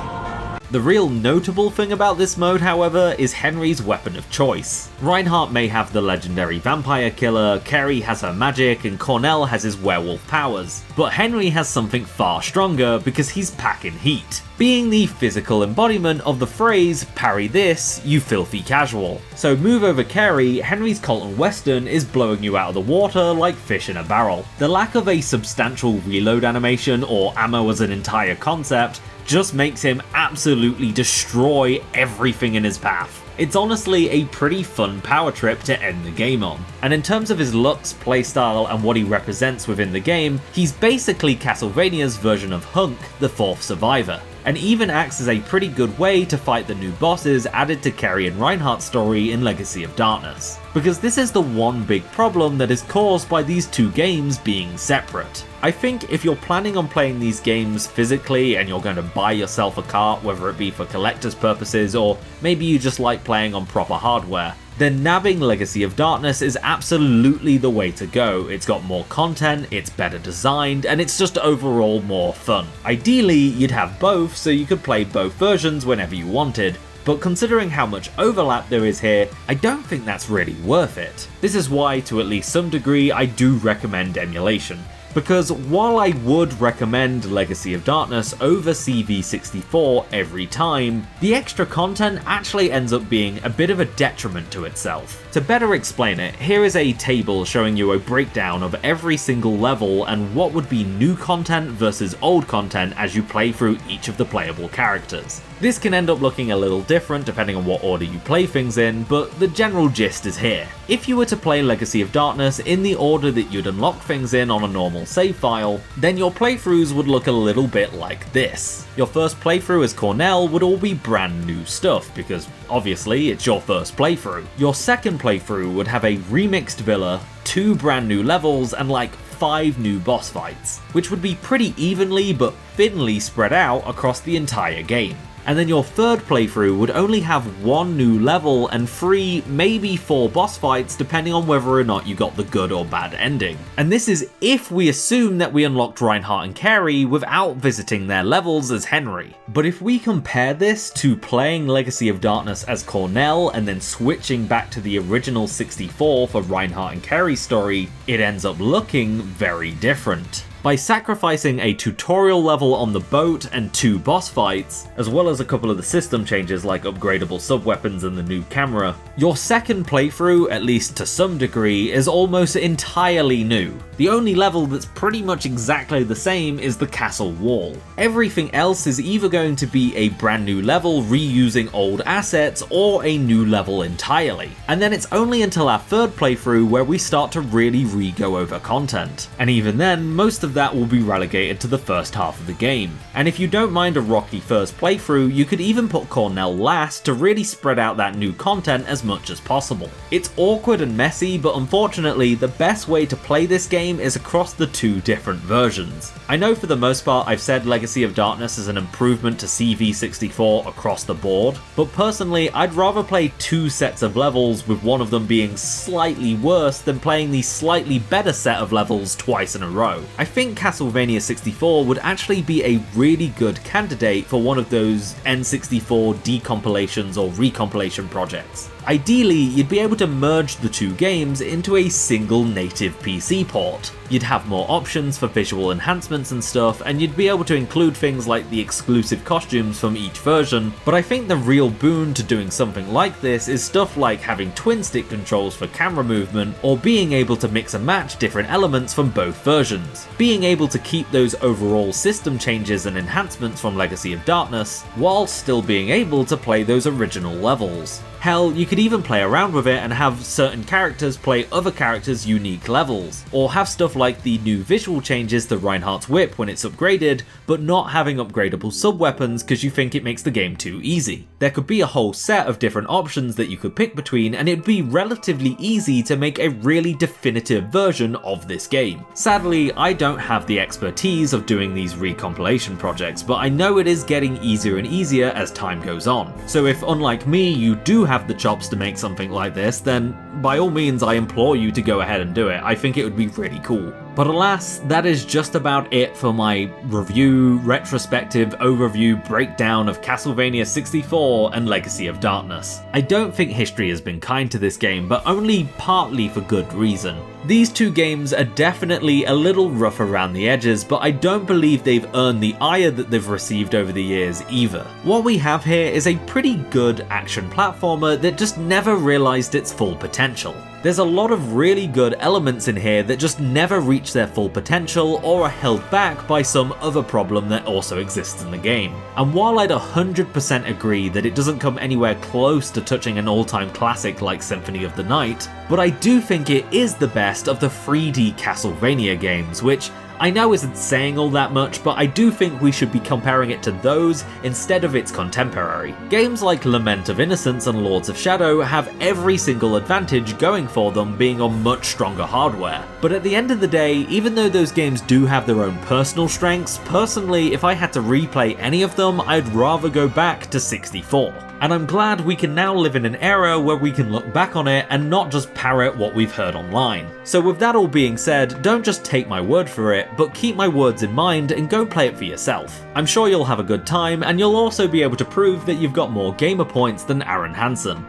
The real notable thing about this mode, however, is Henry's weapon of choice. Reinhardt may have the legendary vampire killer, Kerry has her magic, and Cornell has his werewolf powers. But Henry has something far stronger because he's packing heat, being the physical embodiment of the phrase, "parry this, you filthy casual." So move over Kerry, Henry's Colton Western is blowing you out of the water like fish in a barrel. The lack of a substantial reload animation or ammo as an entire concept just makes him absolutely destroy everything in his path. It's honestly a pretty fun power trip to end the game on. And in terms of his looks, playstyle, and what he represents within the game, he's basically Castlevania's version of Hunk, the fourth survivor, and even acts as a pretty good way to fight the new bosses added to Kerry and Reinhardt's story in Legacy of Darkness. Because this is the one big problem that is caused by these two games being separate. I think if you're planning on playing these games physically and you're going to buy yourself a cart, whether it be for collector's purposes or maybe you just like playing on proper hardware, then nabbing Legacy of Darkness is absolutely the way to go. It's got more content, it's better designed, and it's just overall more fun. Ideally, you'd have both so you could play both versions whenever you wanted, but considering how much overlap there is here, I don't think that's really worth it. This is why, to at least some degree, I do recommend emulation. Because while I would recommend Legacy of Darkness over CV64 every time, the extra content actually ends up being a bit of a detriment to itself. To better explain it, here is a table showing you a breakdown of every single level and what would be new content versus old content as you play through each of the playable characters. This can end up looking a little different depending on what order you play things in, but the general gist is here. If you were to play Legacy of Darkness in the order that you'd unlock things in on a normal save file, then your playthroughs would look a little bit like this. Your first playthrough as Cornell would all be brand new stuff, because obviously it's your first playthrough. Your second playthrough would have a remixed villa, 2 brand new levels, and like 5 new boss fights, which would be pretty evenly but thinly spread out across the entire game. And then your third playthrough would only have 1 new level and 3, maybe 4 boss fights depending on whether or not you got the good or bad ending. And this is if we assume that we unlocked Reinhardt and Kerry without visiting their levels as Henry. But if we compare this to playing Legacy of Darkness as Cornell and then switching back to the original 64 for Reinhardt and Kerry's story, it ends up looking very different. By sacrificing a tutorial level on the boat and 2 boss fights, as well as a couple of the system changes like upgradable sub-weapons and the new camera, your second playthrough, at least to some degree, is almost entirely new. The only level that's pretty much exactly the same is the castle wall. Everything else is either going to be a brand new level reusing old assets or a new level entirely. And then it's only until our third playthrough where we start to really re-go over content. And even then, most of that will be relegated to the first half of the game. And if you don't mind a rocky first playthrough, you could even put Cornell last to really spread out that new content as much as possible. It's awkward and messy, but unfortunately the best way to play this game is across the 2 different versions. I know for the most part I've said Legacy of Darkness is an improvement to CV64 across the board, but personally I'd rather play 2 sets of levels with one of them being slightly worse than playing the slightly better set of levels twice in a row. I think Castlevania 64 would actually be a really good candidate for one of those N64 decompilations or recompilation projects. Ideally, you'd be able to merge the 2 games into a single native PC port. You'd have more options for visual enhancements and stuff, and you'd be able to include things like the exclusive costumes from each version, but I think the real boon to doing something like this is stuff like having twin stick controls for camera movement, or being able to mix and match different elements from both versions. Being able to keep those overall system changes and enhancements from Legacy of Darkness, while still being able to play those original levels. Hell, you could even play around with it and have certain characters play other characters' unique levels, or have stuff like the new visual changes to Reinhardt's whip when it's upgraded, but not having upgradable sub-weapons because you think it makes the game too easy. There could be a whole set of different options that you could pick between, and it'd be relatively easy to make a really definitive version of this game. Sadly, I don't have the expertise of doing these recompilation projects, but I know it is getting easier and easier as time goes on. So if, unlike me, you do have the chops to make something like this, then by all means I implore you to go ahead and do it. I think it would be really cool. But alas, that is just about it for my review, retrospective, overview, breakdown of Castlevania 64 and Legacy of Darkness. I don't think history has been kind to this game, but only partly for good reason. These two games are definitely a little rough around the edges, but I don't believe they've earned the ire that they've received over the years either. What we have here is a pretty good action platformer that just never realised its full potential. There's a lot of really good elements in here that just never reach their full potential or are held back by some other problem that also exists in the game. And while I'd 100% agree that it doesn't come anywhere close to touching an all-time classic like Symphony of the Night, but I do think it is the best of the 3D Castlevania games, which I know isn't saying all that much, but I do think we should be comparing it to those instead of its contemporary. Games like Lament of Innocence and Lords of Shadow have every single advantage going for them being on much stronger hardware. But at the end of the day, even though those games do have their own personal strengths, personally, if I had to replay any of them, I'd rather go back to 64. And I'm glad we can now live in an era where we can look back on it and not just parrot what we've heard online. So with that all being said, don't just take my word for it, but keep my words in mind and go play it for yourself. I'm sure you'll have a good time, and you'll also be able to prove that you've got more gamer points than Aaron Hansen.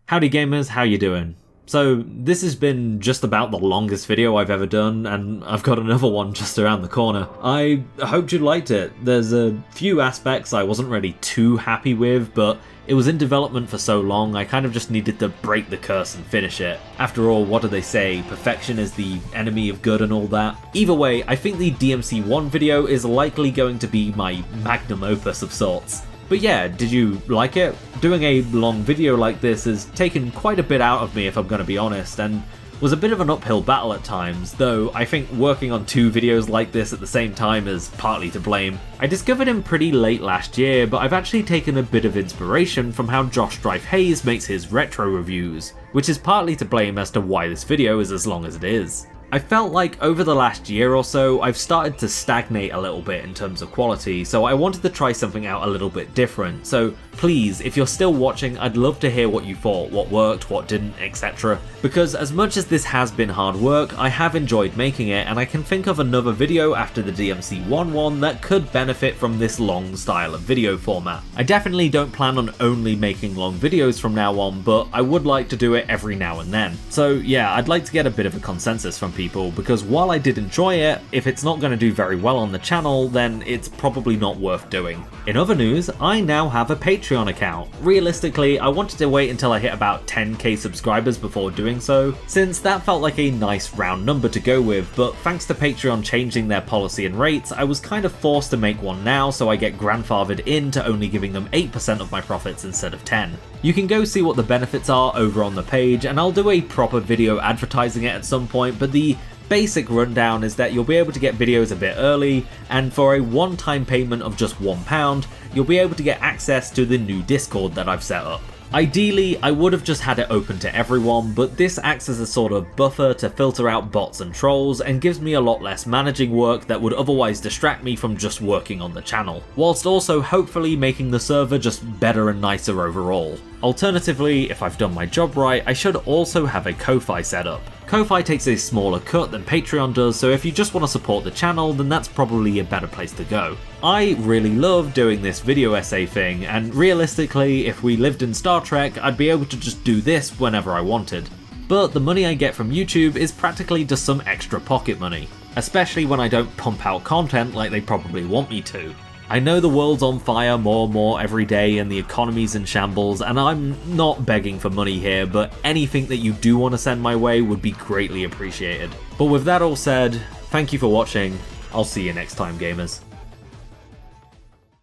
Howdy gamers, how you doing? So this has been just about the longest video I've ever done, and I've got another one just around the corner. I hoped you liked it. There's a few aspects I wasn't really too happy with, but it was in development for so long, I kind of just needed to break the curse and finish it. After all, what do they say? Perfection is the enemy of good and all that. Either way, I think the DMC1 video is likely going to be my magnum opus of sorts. But yeah, did you like it? Doing a long video like this has taken quite a bit out of me, if I'm going to be honest, and was a bit of an uphill battle at times, though I think working on two videos like this at the same time is partly to blame. I discovered him pretty late last year, but I've actually taken a bit of inspiration from how Josh Strife Hayes makes his retro reviews, which is partly to blame as to why this video is as long as it is. I felt like over the last year or so, I've started to stagnate a little bit in terms of quality, so I wanted to try something out a little bit different. So please, if you're still watching, I'd love to hear what you thought, what worked, what didn't, etc. Because as much as this has been hard work, I have enjoyed making it, and I can think of another video after the DMC1 one that could benefit from this long style of video format. I definitely don't plan on only making long videos from now on, but I would like to do it every now and then. So yeah, I'd like to get a bit of a consensus from people, because while I did enjoy it, if it's not going to do very well on the channel, then it's probably not worth doing. In other news, I now have a Patreon account. Realistically, I wanted to wait until I hit about 10k subscribers before doing so, since that felt like a nice round number to go with, but thanks to Patreon changing their policy and rates, I was kind of forced to make one now so I get grandfathered into only giving them 8% of my profits instead of 10. You can go see what the benefits are over on the page, and I'll do a proper video advertising it at some point, but the basic rundown is that you'll be able to get videos a bit early, and for a one-time payment of just £1, you'll be able to get access to the new Discord that I've set up. Ideally, I would have just had it open to everyone, but this acts as a sort of buffer to filter out bots and trolls and gives me a lot less managing work that would otherwise distract me from just working on the channel, whilst also hopefully making the server just better and nicer overall. Alternatively, if I've done my job right, I should also have a Ko-Fi set up. Ko-Fi takes a smaller cut than Patreon does, so if you just want to support the channel, then that's probably a better place to go. I really love doing this video essay thing, and realistically, if we lived in Star Trek, I'd be able to just do this whenever I wanted. But the money I get from YouTube is practically just some extra pocket money, especially when I don't pump out content like they probably want me to. I know the world's on fire more and more every day and the economy's in shambles, and I'm not begging for money here, but anything that you do want to send my way would be greatly appreciated. But with that all said, thank you for watching. I'll see you next time, gamers.